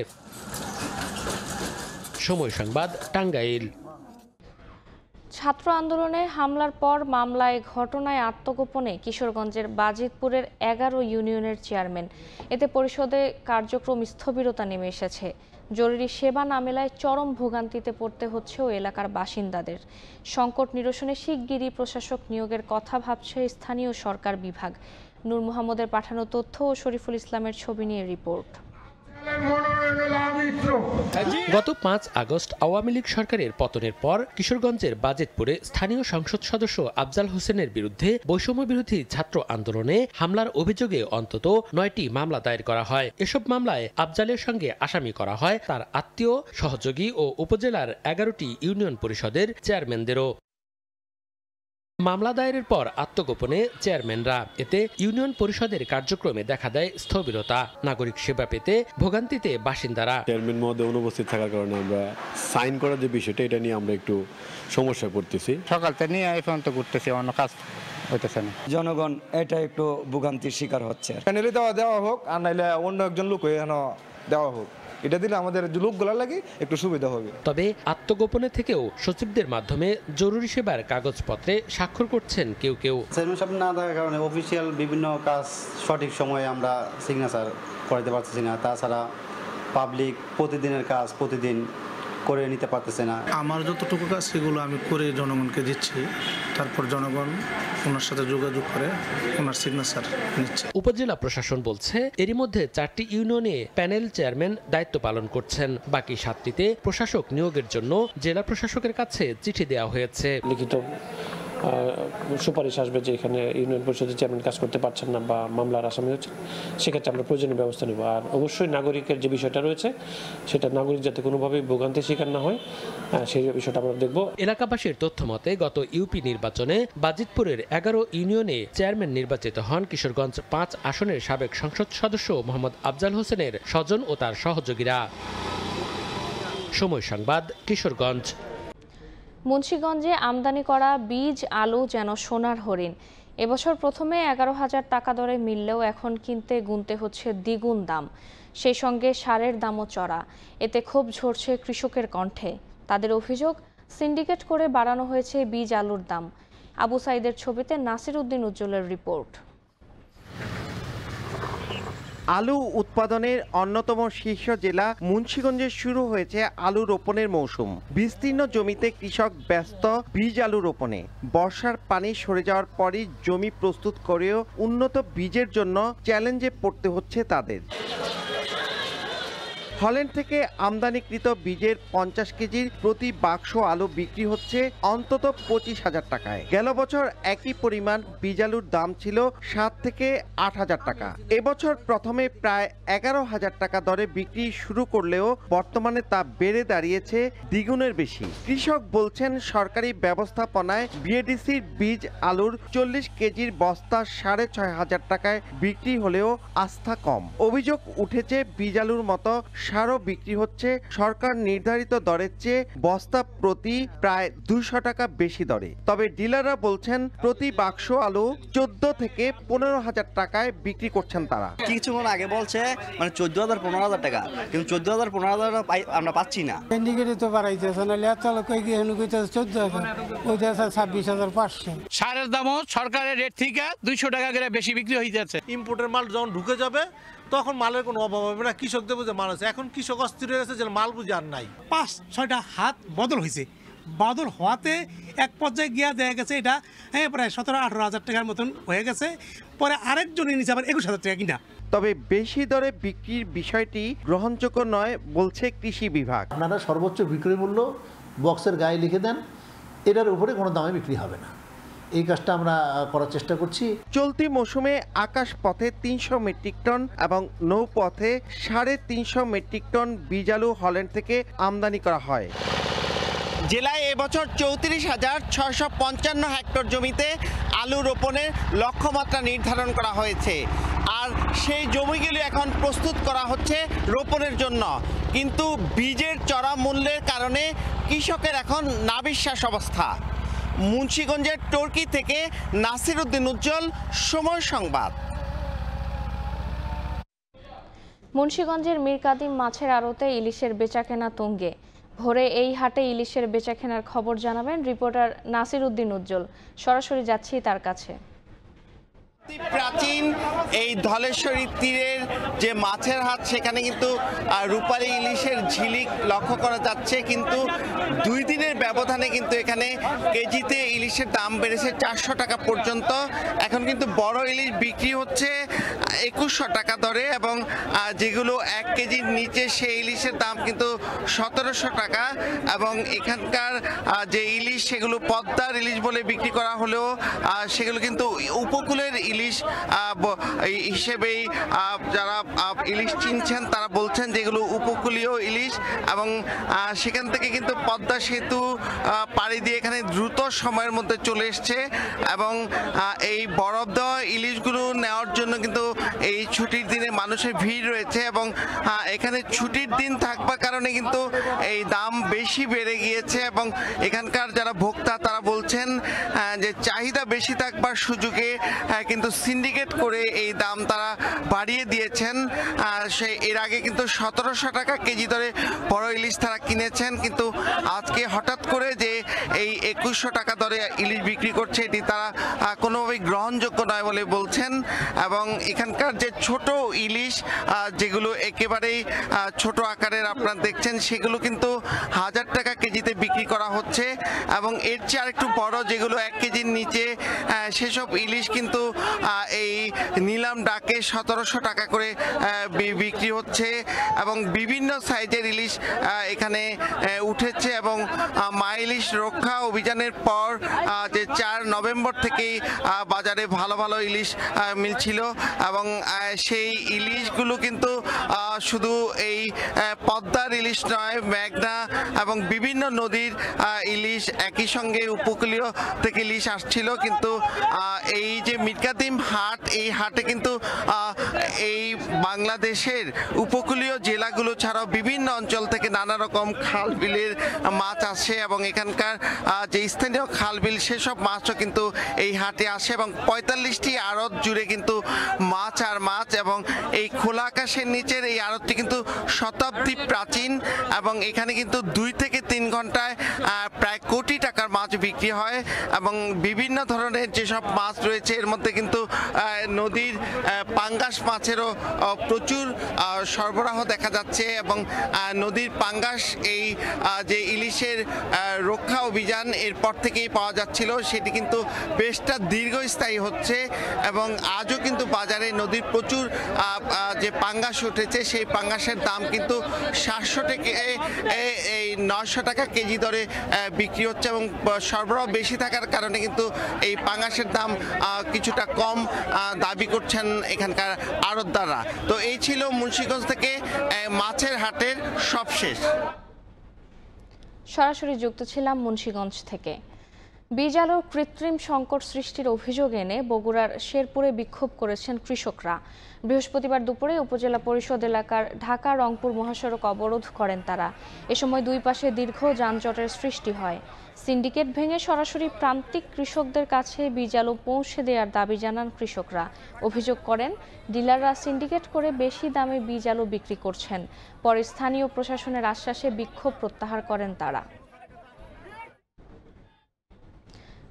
সময় সংবাদ, টাঙ্গাইল। ছাত্র আন্দোলনে হামলার পর মামলায় ঘটনায় আত্মগোপনে কিশোরগঞ্জের বাজিতপুরের 11 ইউনিয়নের চেয়ারম্যান। এতে পরিষদে কার্যক্রম স্থবিরতা নেমে এসেছে। জরুরি সেবা না মেলায় চরম ভোগান্তিতে পড়তে হচ্ছে ওই এলাকার বাসিন্দাদের। সংকট নিরসনে শিগগিরই প্রশাসক নিয়োগের কথা ভাবছে স্থানীয় সরকার বিভাগ। নূর মোহাম্মদের পাঠানো তথ্য ও শরীফুল ইসলামের ছবি নিয়ে রিপোর্ট। গত 5 আগস্ট আওয়ামী লীগ সরকারের পতনের পর কিশোরগঞ্জের বাজিতপুরে স্থানীয় সংসদ সদস্য আফজাল হোসেনের বিরুদ্ধে বৈষম্য বিরোধী ছাত্র আন্দোলনে হামলার অভিযোগে অন্তত 9টি মামলা দায়ের করা হয়। এসব মামলায় আফজালের সঙ্গে আসামি করা হয় তার আত্মীয়, সহযোগী ও উপজেলার 11টি ইউনিয়ন পরিষদের চেয়ারম্যানদেরও। মামলা দায়েরের পর আত্মগোপনে চেয়ারম্যানরা। এতে ইউনিয়ন পরিষদের কার্যক্রমে দেখা দেয় স্থবিরতা। নাগরিক সেবা পেতে ভোগান্তিতে বাসিন্দারা। চেয়ারম্যান মহোদয় অনুপস্থিত থাকার কারণে আমরা সাইন করার যে বিষয়টা, এটা নিয়ে আমরা একটু সমস্যা পড়তেছি। সকাল থেকে নিয়ে এই পর্যন্ত করতেছি, অন্য কাজ হইতেছে না। জনগণ এটা একটু ভোগান্তির শিকার হচ্ছে। প্যানেলে দেওয়া হোক, আর নাইলে অন্য একজন লোক দেওয়া হোক, এটা দিলে আমাদের লোকগুলো লাগে একটু সুবিধা হবে। তবে আত্মগোপনে থেকেও সচিবদের মাধ্যমে জরুরি সেবার কাগজপত্রে স্বাক্ষর করছেন কেউ কেউ। চেয়ারম্যানশিপ না থাকার কারণে অফিসিয়াল বিভিন্ন কাজ সঠিক সময়ে আমরা সিগনেচার করাতে পারতেছি না। তাছাড়া পাবলিক প্রতিদিনের কাজ প্রতিদিন করে নিতে পারতেছে না। আমার যতটুকু কাজ সেগুলো আমি করে জনগণকে দিচ্ছি, তারপর জনগণ ওনার সাথে যোগাযোগ করে ওনার সিগনেচার নিচ্ছে। উপজেলা প্রশাসন বলছে এরই মধ্যে 4টি ইউনিয়নে প্যানেল চেয়ারম্যান দায়িত্ব পালন করছেন। বাকি 7টিতে প্রশাসক নিয়োগের জন্য জেলা প্রশাসকের কাছে চিঠি দেওয়া হয়েছে। লিখিত সুপারিশ আসবে যে এখানে ইউনিয়ন পরিষদের চেয়ারম্যান কাজ করতে পারছেন না বা মামলার আসামি হচ্ছে, সেক্ষেত্রে আমরা প্রয়োজনীয় ব্যবস্থা নেব। আর অবশ্যই নাগরিকের যে বিষয়টা রয়েছে সেটা নাগরিক যাতে কোনোভাবেই ভোগান্তির শিকার না হয় সেই বিষয়টা আমরা দেখব। এলাকাবাসীর তথ্য মতে গত ইউপি নির্বাচনে বাজিতপুরের 11 ইউনিয়নে চেয়ারম্যান নির্বাচিত হন কিশোরগঞ্জ 5 আসনের সাবেক সংসদ সদস্য মোহাম্মদ আফজাল হোসেনের স্বজন ও তার সহযোগীরা। সময় সংবাদ, কিশোরগঞ্জ। মুন্সিগঞ্জে আমদানি করা বীজ আলু যেন সোনার হরিণ। এবছর প্রথমে 11,000 টাকা দরে মিললেও এখন কিনতে গুনতে হচ্ছে দ্বিগুণ দাম। সেই সঙ্গে সারের দামও চড়া। এতে ক্ষোভ ঝরছে কৃষকের কণ্ঠে। তাদের অভিযোগ, সিন্ডিকেট করে বাড়ানো হয়েছে বীজ আলুর দাম। আবু সাইদের ছবিতে নাসির উদ্দিন উজ্জ্বলের রিপোর্ট। আলু উৎপাদনের অন্যতম শীর্ষ জেলা মুন্সিগঞ্জে শুরু হয়েছে আলু রোপণের মৌসুম। বিস্তীর্ণ জমিতে কৃষক ব্যস্ত বীজ আলু রোপণে। বর্ষার পানি সরে যাওয়ার পরই জমি প্রস্তুত করেও উন্নত বীজের জন্য চ্যালেঞ্জে পড়তে হচ্ছে তাদের। হল্যান্ড থেকে আমদানিকৃত বীজের 50 কেজির প্রতি বাক্স আলু বিক্রি হচ্ছে অন্তত 25,000 টাকায়। গেল বছর একই পরিমাণ বীজ আলুর দাম ছিল 7 থেকে 8,000 টাকা। এবছর প্রথমে প্রায় 11,000 টাকা দরে বিক্রি শুরু করলেও বর্তমানে তা বেড়ে দাঁড়িয়েছে দ্বিগুণের বেশি। কৃষক বলছেন সরকারি ব্যবস্থাপনায় বিএডিসির বীজ আলুর 40 কেজির বস্তা 6,500 টাকায় বিক্রি হলেও আস্থা কম। অভিযোগ উঠেছে বীজ আলুর মতো সারও বিক্রি হচ্ছে সরকার নির্ধারিত দরের চেয়ে বস্তা প্রতি প্রায় 200 টাকা বেশি দরে। তবে ডিলাররা বলছেন প্রতি বাক্স আলু 14 থেকে 15,000 টাকায় বিক্রি করছেন তারা। কিছুক্ষণ আগে বলছে মানে 14,000-15,000 টাকা, কিন্তু 14,000-15,000 আমরা পাচ্ছি না। সিন্ডিকেটে তো বাড়াইতেছে না, এত লোক গিয়ে 14,000, ওই 26,500। সারের দামও সরকারের রেট থেকে 200 টাকা করে বেশি বিক্রি হয়ে যাচ্ছে। ইম্পোর্টের মাল যখন ঢুকে যাবে তখন মালের কোনো অভাব হবে না, কৃষকদের বুঝে মাল আছে। এখন কৃষক অস্থির হয়ে গেছে যে মাল বুঝে আর নাই। 5-6টা হাত বদল হয়েছে। বদল হওয়াতে এক পর্যায়ে গিয়া দেখা গেছে এটা প্রায় 17-18 হাজার টাকার মতন হয়ে গেছে। পরে আরেকজনের নিচে আবার 21,000 টাকা কিনা। তবে বেশি দরে বিক্রির বিষয়টি গ্রহণযোগ্য নয় বলছে কৃষি বিভাগ। আপনারা সর্বোচ্চ বিক্রয় মূল্য বক্সের গায়ে লিখে দেন, এটার উপরে কোনো দামে বিক্রি হবে না। এই কাজটা আমরা করার চেষ্টা করছি। চলতি মৌসুমে আকাশ পথে 300 মেট্রিক টন এবং নৌপথে 350 মেট্রিক টন বীজ আলু হল্যান্ড থেকে আমদানি করা হয়। জেলায় এবছর 34,655 হেক্টর জমিতে আলু রোপণের লক্ষ্যমাত্রা নির্ধারণ করা হয়েছে, আর সেই জমিগুলি এখন প্রস্তুত করা হচ্ছে রোপণের জন্য। কিন্তু বীজের চড়া মূল্যের কারণে কৃষকের এখন নাবিশ্বাস অবস্থা। মুন্সিগঞ্জের টর্কি থেকে নাসির উদ্দিন উজ্জ্বল, সময় সংবাদ। মুন্সিগঞ্জের মীরকাদিম মাছের আড়তে ইলিশের বেচাকেনা তুঙ্গে। ভোরে এই হাটে ইলিশের বেচাকেনার খবর জানাবেন রিপোর্টার নাসির উদ্দিন উজ্জ্বল। সরাসরি যাচ্ছি তার কাছে। প্রাচীন এই ধলেশ্বরী তীরের যে মাছের হাট, সেখানে কিন্তু রূপালী ইলিশের ঝিলিক লক্ষ্য করা যাচ্ছে, কিন্তু 2 দিনের ব্যবধানে কিন্তু এখানে কেজিতে ইলিশের দাম বেড়েছে 400 টাকা পর্যন্ত। এখন কিন্তু বড় ইলিশ বিক্রি হচ্ছে 2100 টাকা দরে, এবং যেগুলো 1 কেজির নিচে সেই ইলিশের দাম কিন্তু 1700 টাকা। এবং এখানকার যে ইলিশ সেগুলো পদ্মার ইলিশ বলে বিক্রি করা হলেও সেগুলো কিন্তু উপকূলের ইলিশ হিসেবেই যারা ইলিশ চিনছেন তারা বলছেন যেগুলো উপকূলীয় ইলিশ, এবং সেখান থেকে কিন্তু পদ্মা সেতু পাড়ি দিয়ে এখানে দ্রুত সময়ের মধ্যে চলে এসছে। এবং এই বরফ দেওয়া ইলিশগুলো নেওয়ার জন্য কিন্তু এই ছুটির দিনে মানুষের ভিড় রয়েছে, এবং এখানে ছুটির দিন থাকবার কারণে কিন্তু এই দাম বেশি বেড়ে গিয়েছে। এবং এখানকার যারা ভোক্তা তারা বলছেন যে চাহিদা বেশি থাকবার সুযোগে কিন্তু সিন্ডিকেট করে এই দাম তারা বাড়িয়ে দিয়েছেন। এর আগে কিন্তু 1700 টাকা কেজি দরে বড় ইলিশ তারা কিনেছেন, কিন্তু আজকে হঠাৎ করে যে এই 2100 টাকা দরে ইলিশ বিক্রি করছে, এটি তারা কোনোভাবেই গ্রহণযোগ্য নয় বলে বলছেন। এবং এখানকার যে ছোট ইলিশ যেগুলো একেবারেই ছোট আকারের আপনারা দেখছেন, সেগুলো কিন্তু 1000 টাকা কেজিতে বিক্রি করা হচ্ছে। এবং এর চেয়ে আরেকটু বড় যেগুলো 1 কেজির নিচে, সেসব ইলিশ কিন্তু এই নিলাম ডাকে 1700 টাকা করে বিক্রি হচ্ছে। এবং বিভিন্ন সাইজের ইলিশ এখানে উঠেছে। এবং মা ইলিশ রক্ষা অভিযানের পর যে 4 নভেম্বর থেকেই বাজারে ভালো ভালো ইলিশ মিলছিল, এবং সেই ইলিশগুলো কিন্তু শুধু এই পদ্মার ইলিশ নয়, মেঘনা এবং বিভিন্ন নদীর ইলিশ একই সঙ্গে উপকূলীয় থেকে ইলিশ আসছিল। কিন্তু এই যে মীরকাদিম হাট, এই হাটে কিন্তু এই বাংলাদেশের উপকূলীয় জেলাগুলো ছাড়াও বিভিন্ন অঞ্চল থেকে নানা রকম খাল বিলের মাছ আসে, এবং এখানকার যে স্থানীয় খাল বিল সেসব মাছও কিন্তু এই হাটে আসে। এবং 45টি আড়ত জুড়ে কিন্তু মাছ আর মাছ, এবং এই খোলা আকাশের নিচের এই আড়তটি কিন্তু শতাব্দী প্রাচীন, এবং এখানে কিন্তু 2 থেকে 3 ঘন্টায় প্রায় কোটি টাকার মাছ বিক্রি হয়। এবং বিভিন্ন ধরনের যেসব মাছ রয়েছে এর মধ্যে কিন্তু নদীর পাঙ্গাস মাছেরও প্রচুর সরবরাহ দেখা যাচ্ছে। এবং নদীর পাঙ্গাস এই যে ইলিশের রক্ষা অভিযান এরপর থেকেই পাওয়া যাচ্ছিল, সেটি কিন্তু বেশটা দীর্ঘস্থায়ী হচ্ছে। এবং আজও কিন্তু বাজারে নদীর প্রচুর যে পাঙ্গাস উঠেছে, সেই পাঙ্গাসের দাম কিন্তু 700 থেকে এই 900 টাকা কেজি দরে বিক্রি হচ্ছে। এবং সরবরাহ বেশি থাকার কারণে কিন্তু এই পাঙ্গাসের দাম কিছুটা কম দাবি করছেন এখানকার আড়তদাররা। তো এই ছিল মুন্সিগঞ্জ থেকে মাছের হাটের সবশেষ। সরাসরি যুক্ত ছিলাম মুন্সিগঞ্জ থেকে। বীজ আলুর কৃত্রিম সংকট সৃষ্টির অভিযোগ এনে বগুড়ার শেরপুরে বিক্ষোভ করেছেন কৃষকরা। বৃহস্পতিবার দুপুরে উপজেলা পরিষদ এলাকার ঢাকা রংপুর মহাসড়ক অবরোধ করেন তারা। এ সময় দুই পাশে দীর্ঘ যানজটের সৃষ্টি হয়। সিন্ডিকেট ভেঙে সরাসরি প্রান্তিক কৃষকদের কাছে বীজ আলু পৌঁছে দেওয়ার দাবি জানান কৃষকরা। অভিযোগ করেন ডিলাররা সিন্ডিকেট করে বেশি দামে বীজ আলু বিক্রি করছেন। পরে স্থানীয় প্রশাসনের আশ্বাসে বিক্ষোভ প্রত্যাহার করেন তারা।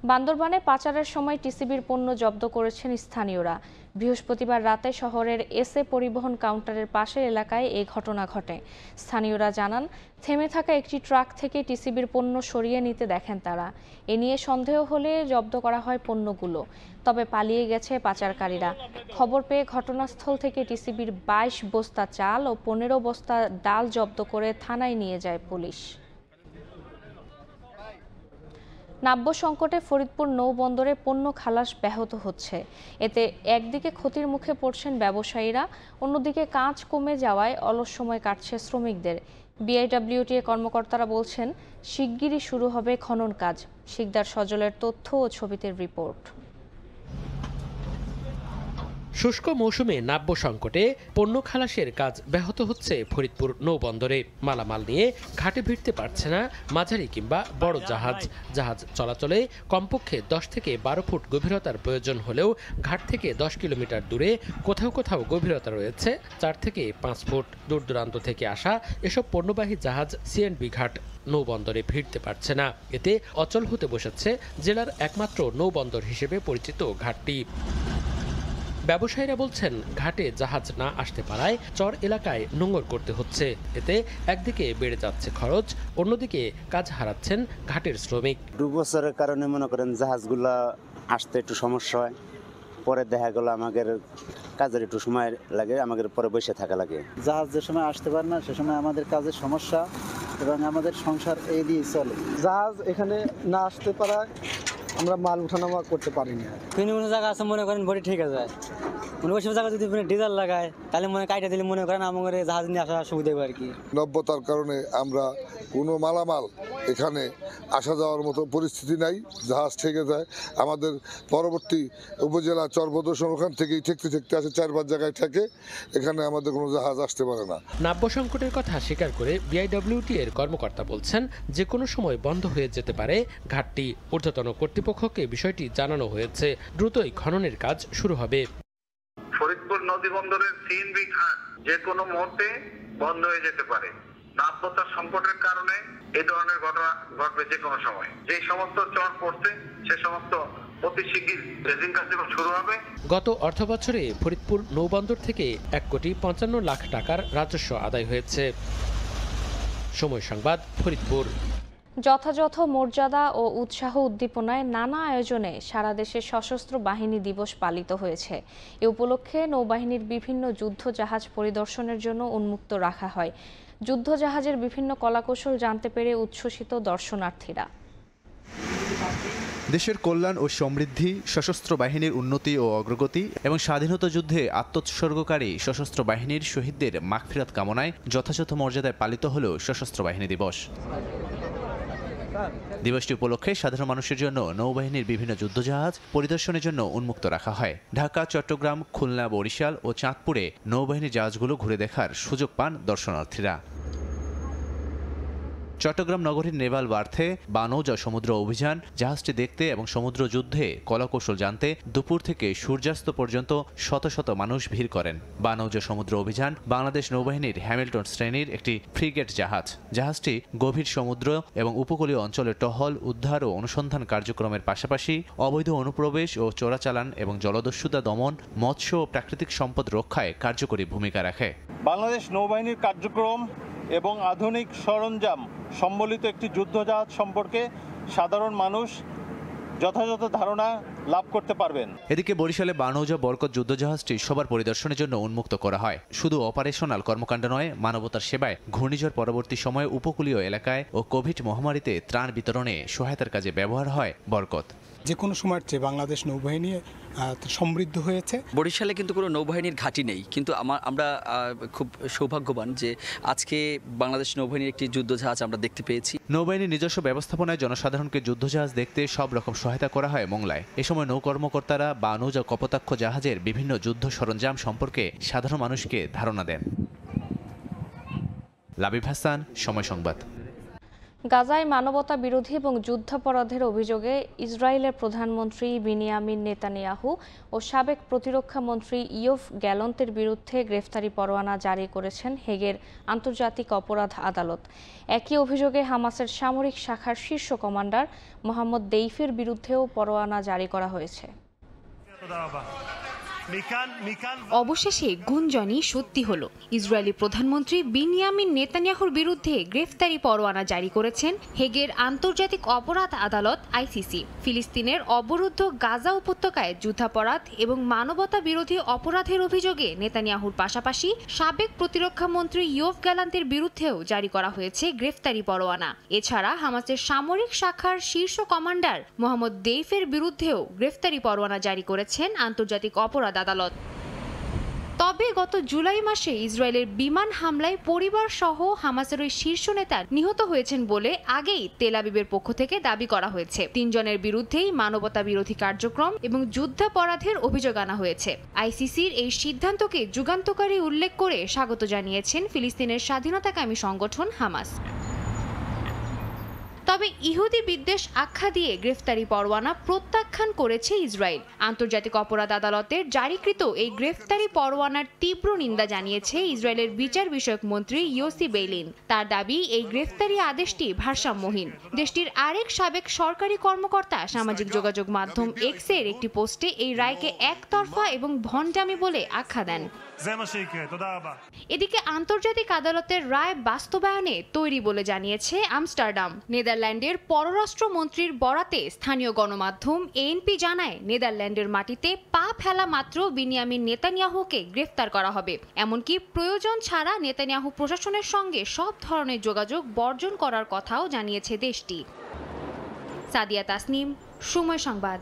বান্দরবানে পাচারের সময় টিসিবির পণ্য জব্দ করেছেন স্থানীয়রা। বৃহস্পতিবার রাতে শহরের এসএ পরিবহন কাউন্টারের পাশের এলাকায় এই ঘটনা ঘটে। স্থানীয়রা জানান, থেমে থাকা একটি ট্রাক থেকে টিসিবির পণ্য সরিয়ে নিতে দেখেন তারা। এ নিয়ে সন্দেহ হলে জব্দ করা হয় পণ্যগুলো, তবে পালিয়ে গেছে পাচারকারীরা। খবর পেয়ে ঘটনাস্থল থেকে টিসিবির 22 বস্তা চাল ও 15 বস্তা ডাল জব্দ করে থানায় নিয়ে যায় পুলিশ। নাব্য সংকটে ফরিদপুর নৌবন্দরে পণ্য খালাস ব্যাহত হচ্ছে। এতে একদিকে ক্ষতির মুখে পড়ছেন ব্যবসায়ীরা, অন্যদিকে কাজ কমে যাওয়ায় অলস সময় কাটছে শ্রমিকদের। বিআইডব্লিউটিএ কর্মকর্তারা বলছেন, শিগগিরই শুরু হবে খনন কাজ। শিকদার সজলের তথ্য ও ছবিতে রিপোর্ট। শুষ্ক মৌসুমে নাব্য সংকটে পণ্য খালাসের কাজ ব্যাহত হচ্ছে ফরিদপুর নৌবন্দরে। মালামাল নিয়ে ঘাটে ভিড়তে পারছে না মাঝারি কিংবা বড় জাহাজ। জাহাজ চলাচলে কমপক্ষে 10 থেকে 12 ফুট গভীরতার প্রয়োজন হলেও ঘাট থেকে 10 কিলোমিটার দূরে কোথাও কোথাও গভীরতা রয়েছে 4 থেকে 5 ফুট। দূর দূরান্ত থেকে আসা এসব পণ্যবাহী জাহাজ সিএনবি ঘাট নৌবন্দরে ভিড়তে পারছে না। এতে অচল হতে বসেছে জেলার একমাত্র নৌবন্দর হিসেবে পরিচিত ঘাটটি। ব্যবসায়ীরা বলছেন, ঘাটে জাহাজ না আসতে পারায় চর এলাকায় নোঙর করতে হচ্ছে। এতে একদিকে বেড়ে যাচ্ছে খরচ, অন্যদিকে কাজ হারাচ্ছেন ঘাটের শ্রমিক। ডুবোচরের কারণে মনে করেন জাহাজগুলা আসতে একটু সমস্যা হয়, পরে দেখা গেল আমাদের কাজের একটু সময় লাগে, আমাদের পরে বসে থাকা লাগে। জাহাজ যে সময় আসতে পারে না সে সময় আমাদের কাজের সমস্যা এবং আমাদের সংসার এই দিয়ে চলে। জাহাজ এখানে না আসতে পারায় আমরা মাল উঠানামা করতে পারি না। কোনো কোনো জায়গা আছে মনে করেন বডি ঠিক আছে, ওই সব জায়গায় যদি ডিজেল লাগায় তাহলে মনে কাইটা দিলে মনে করেন আমাদের জাহাজ নিয়ে আসা সুবিধা হবে আর কি। নব্যতার কারণে আমরা কোনো মালামাল এখানে আসা যাওয়ার মতো পরিস্থিতি নাই, জাহাজ থেকে যায়। আমাদের পরবর্তী উপজেলা চরবদর্শন ওখান থেকেই ঠেকতে ঠেকতে আসে, 4-5 জায়গায় ঠেকে, এখানে আমাদের কোনো জাহাজ আসতে পারে না। নাব্য সংকটের কথা স্বীকার করে বিআইডব্লিউটি এর কর্মকর্তা বলছেন, যে কোনো সময় বন্ধ হয়ে যেতে পারে ঘাটটি। ঊর্ধ্বতন কর্তৃপক্ষকে বিষয়টি জানানো হয়েছে, দ্রুতই খননের কাজ শুরু হবে। ফরিদপুর নদী বন্দরের সিএনবি ঘাট যে কোনো মুহূর্তে বন্ধ হয়ে যেতে পারে। নাব্যতার সংকটের কারণে এই ধরনের ঘটনা ঘটবে যে কোনো সময়। যে সমস্ত চর পড়ছে সে সমস্ত অতি শিগগির ড্রেজিং কার্যক্রম শুরু হবে। গত অর্থবছরে ফরিদপুর নৌবন্দর থেকে 1,55,00,000 টাকার রাজস্ব আদায় হয়েছে। সময় সংবাদ, ফরিদপুর। যথাযথ মর্যাদা ও উৎসাহ উদ্দীপনায় নানা আয়োজনে সারা দেশে সশস্ত্র বাহিনী দিবস পালিত হয়েছে। এ উপলক্ষে নৌবাহিনীর বিভিন্ন যুদ্ধ জাহাজ পরিদর্শনের জন্য উন্মুক্ত রাখা হয়। যুদ্ধ জাহাজের বিভিন্ন কলাকৌশল জানতে পেরে উচ্ছ্বসিত দর্শনার্থীরা। দেশের কল্যাণ ও সমৃদ্ধি, সশস্ত্র বাহিনীর উন্নতি ও অগ্রগতি এবং স্বাধীনতা যুদ্ধে আত্মোৎসর্গকারী সশস্ত্র বাহিনীর শহীদদের মাগফিরাত কামনায় যথাযথ মর্যাদায় পালিত হল সশস্ত্র বাহিনী দিবস। দিবসটি উপলক্ষে সাধারণ মানুষের জন্য নৌবাহিনীর বিভিন্ন যুদ্ধজাহাজ পরিদর্শনের জন্য উন্মুক্ত রাখা হয়। ঢাকা, চট্টগ্রাম, খুলনা, বরিশাল ও চাঁদপুরে নৌবাহিনীর জাহাজগুলো ঘুরে দেখার সুযোগ পান দর্শনার্থীরা। চট্টগ্রাম নগরীর নেভাল বার্থে বানৌজা সমুদ্র অভিযান জাহাজটি দেখতে এবং সমুদ্র যুদ্ধে কলাকৌশল জানতে দুপুর থেকে সূর্যাস্ত পর্যন্ত শত শত মানুষ ভিড় করেন। বানৌজা সমুদ্র অভিযান বাংলাদেশ নৌবাহিনীর হ্যামিল্টন শ্রেণীর একটি ফ্রিগেট জাহাজ। জাহাজটি গভীর সমুদ্র এবং উপকূলীয় অঞ্চলে টহল, উদ্ধার ও অনুসন্ধান কার্যক্রমের পাশাপাশি অবৈধ অনুপ্রবেশ ও চোরাচালান এবং জলদস্যুতা দমন, মৎস্য ও প্রাকৃতিক সম্পদ রক্ষায় কার্যকরী ভূমিকা রাখে। বাংলাদেশ নৌবাহিনীর কার্যক্রম এবং আধুনিক সরঞ্জাম সম্বলিত একটি যুদ্ধজাহাজ সম্পর্কে সাধারণ মানুষ যথাযথ ধারণা লাভ করতে পারবেন। এদিকে বরিশালে বানৌজা বরকত যুদ্ধজাহাজটি সবার পরিদর্শনের জন্য উন্মুক্ত করা হয়। শুধু অপারেশনাল কর্মকাণ্ড নয়, মানবতার সেবায় ঘূর্ণিঝড় পরবর্তী সময়ে উপকূলীয় এলাকায় ও কোভিড মহামারীতে ত্রাণ বিতরণে সহায়তার কাজে ব্যবহার হয় বরকত। যে কোনো সময়ের চেয়ে বাংলাদেশ নৌবাহিনী সমৃদ্ধ হয়েছে। বরিশালে কিন্তু কোনো নৌবাহিনীর ঘাঁটি নেই, কিন্তু আমরা খুব সৌভাগ্যবান যে আজকে বাংলাদেশ নৌবাহিনীর একটি যুদ্ধজাহাজ আমরা দেখতে পেয়েছি। নৌবাহিনীর নিজস্ব ব্যবস্থাপনায় জনসাধারণকে যুদ্ধজাহাজ দেখতে সব রকম সহায়তা করা হয় মোংলায়। এ সময় নৌ কর্মকর্তারা বানৌজা কপোতাক্ষ জাহাজের বিভিন্ন যুদ্ধ সরঞ্জাম সম্পর্কে সাধারণ মানুষকে ধারণা দেন। লাবিব হাসান, সময় সংবাদ। গাজায় মানবতা বিরোধী এবং যুদ্ধাপরাধের অভিযোগে ইসরায়েলের প্রধানমন্ত্রী বিনিয়ামিন নেতানিয়াহু ও সাবেক প্রতিরক্ষা মন্ত্রী ইয়োভ গ্যালন্তের বিরুদ্ধে গ্রেফতারি পরোয়ানা জারি করেছেন হেগের আন্তর্জাতিক অপরাধ আদালত। একই অভিযোগে হামাসের সামরিক শাখার শীর্ষ কমান্ডার মোহাম্মদ দেইফের বিরুদ্ধেও পরোয়ানা জারি করা হয়েছে। অবশেষে গুঞ্জনই সত্যি হলো। ইসরায়েলি প্রধানমন্ত্রী বিনিয়ামিন নেতানিয়াহুর বিরুদ্ধে গ্রেফতারি পরোয়ানা জারি করেছেন হেগের আন্তর্জাতিক অপরাধ আদালত আইসিসি। ফিলিস্তিনের অবরুদ্ধ গাজা উপত্যকায় যুদ্ধাপরাধ এবং মানবতা বিরোধী অপরাধের অভিযোগে নেতানিয়াহুর পাশাপাশি সাবেক প্রতিরক্ষা মন্ত্রী ইয়োভ গ্যালান্তের বিরুদ্ধেও জারি করা হয়েছে গ্রেফতারি পরোয়ানা। এছাড়া হামাসের সামরিক শাখার শীর্ষ কমান্ডার মোহাম্মদ দেইফের বিরুদ্ধেও গ্রেফতারি পরোয়ানা জারি করেছেন আন্তর্জাতিক অপরাধ আদালত। তবে গত জুলাই মাসে ইসরায়েলের বিমান হামলায় পরিবার সহ হামাসের ওই শীর্ষ নেতা নিহত হয়েছেন বলে আগেই তেল আবিবের পক্ষ থেকে দাবি করা হয়েছে। 3 জনের বিরুদ্ধেই মানবতা বিরোধী কার্যক্রম এবং যুদ্ধাপরাধের অভিযোগ আনা হয়েছে। আইসিসির এই সিদ্ধান্তকে যুগান্তকারী উল্লেখ করে স্বাগত জানিয়েছেন ফিলিস্তিনের স্বাধীনতাকামী সংগঠন হামাস। তবে ইহুদি বিদ্বেষ আখ্যা দিয়ে গ্রেফতারি পরোয়ানা প্রত্যাখ্যান করেছে ইসরায়েল। আন্তর্জাতিক অপরাধ আদালতের জারিকৃত এই গ্রেফতারি পরোয়ানার তীব্র নিন্দা জানিয়েছে ইসরায়েলের বিচার বিষয়ক মন্ত্রী ইয়োসি বেইলিন। তার দাবি, এই গ্রেফতারি আদেশটি ভারসাম্যহীন। দেশটির আরেক সাবেক সরকারি কর্মকর্তা সামাজিক যোগাযোগ মাধ্যম এক্সের একটি পোস্টে এই রায়কে একতরফা এবং ভণ্ডামি বলে আখ্যা দেন। এদিকে আন্তর্জাতিক আদালতের রায় বাস্তবায়নে তৈরি বলে জানিয়েছে আমস্টারডাম। নেদারল্যান্ডের পররাষ্ট্রমন্ত্রীর বরাতে স্থানীয় গণমাধ্যম এএনপি জানায়, নেদারল্যান্ডের মাটিতে পা ফেলা মাত্র বিনিয়ামিন নেতানিয়াহুকে গ্রেফতার করা হবে। এমনকি প্রয়োজন ছাড়া নেতানিয়াহু প্রশাসনের সঙ্গে সব ধরনের যোগাযোগ বর্জন করার কথাও জানিয়েছে দেশটি। সাদিয়া তাসনিম, সময় সংবাদ।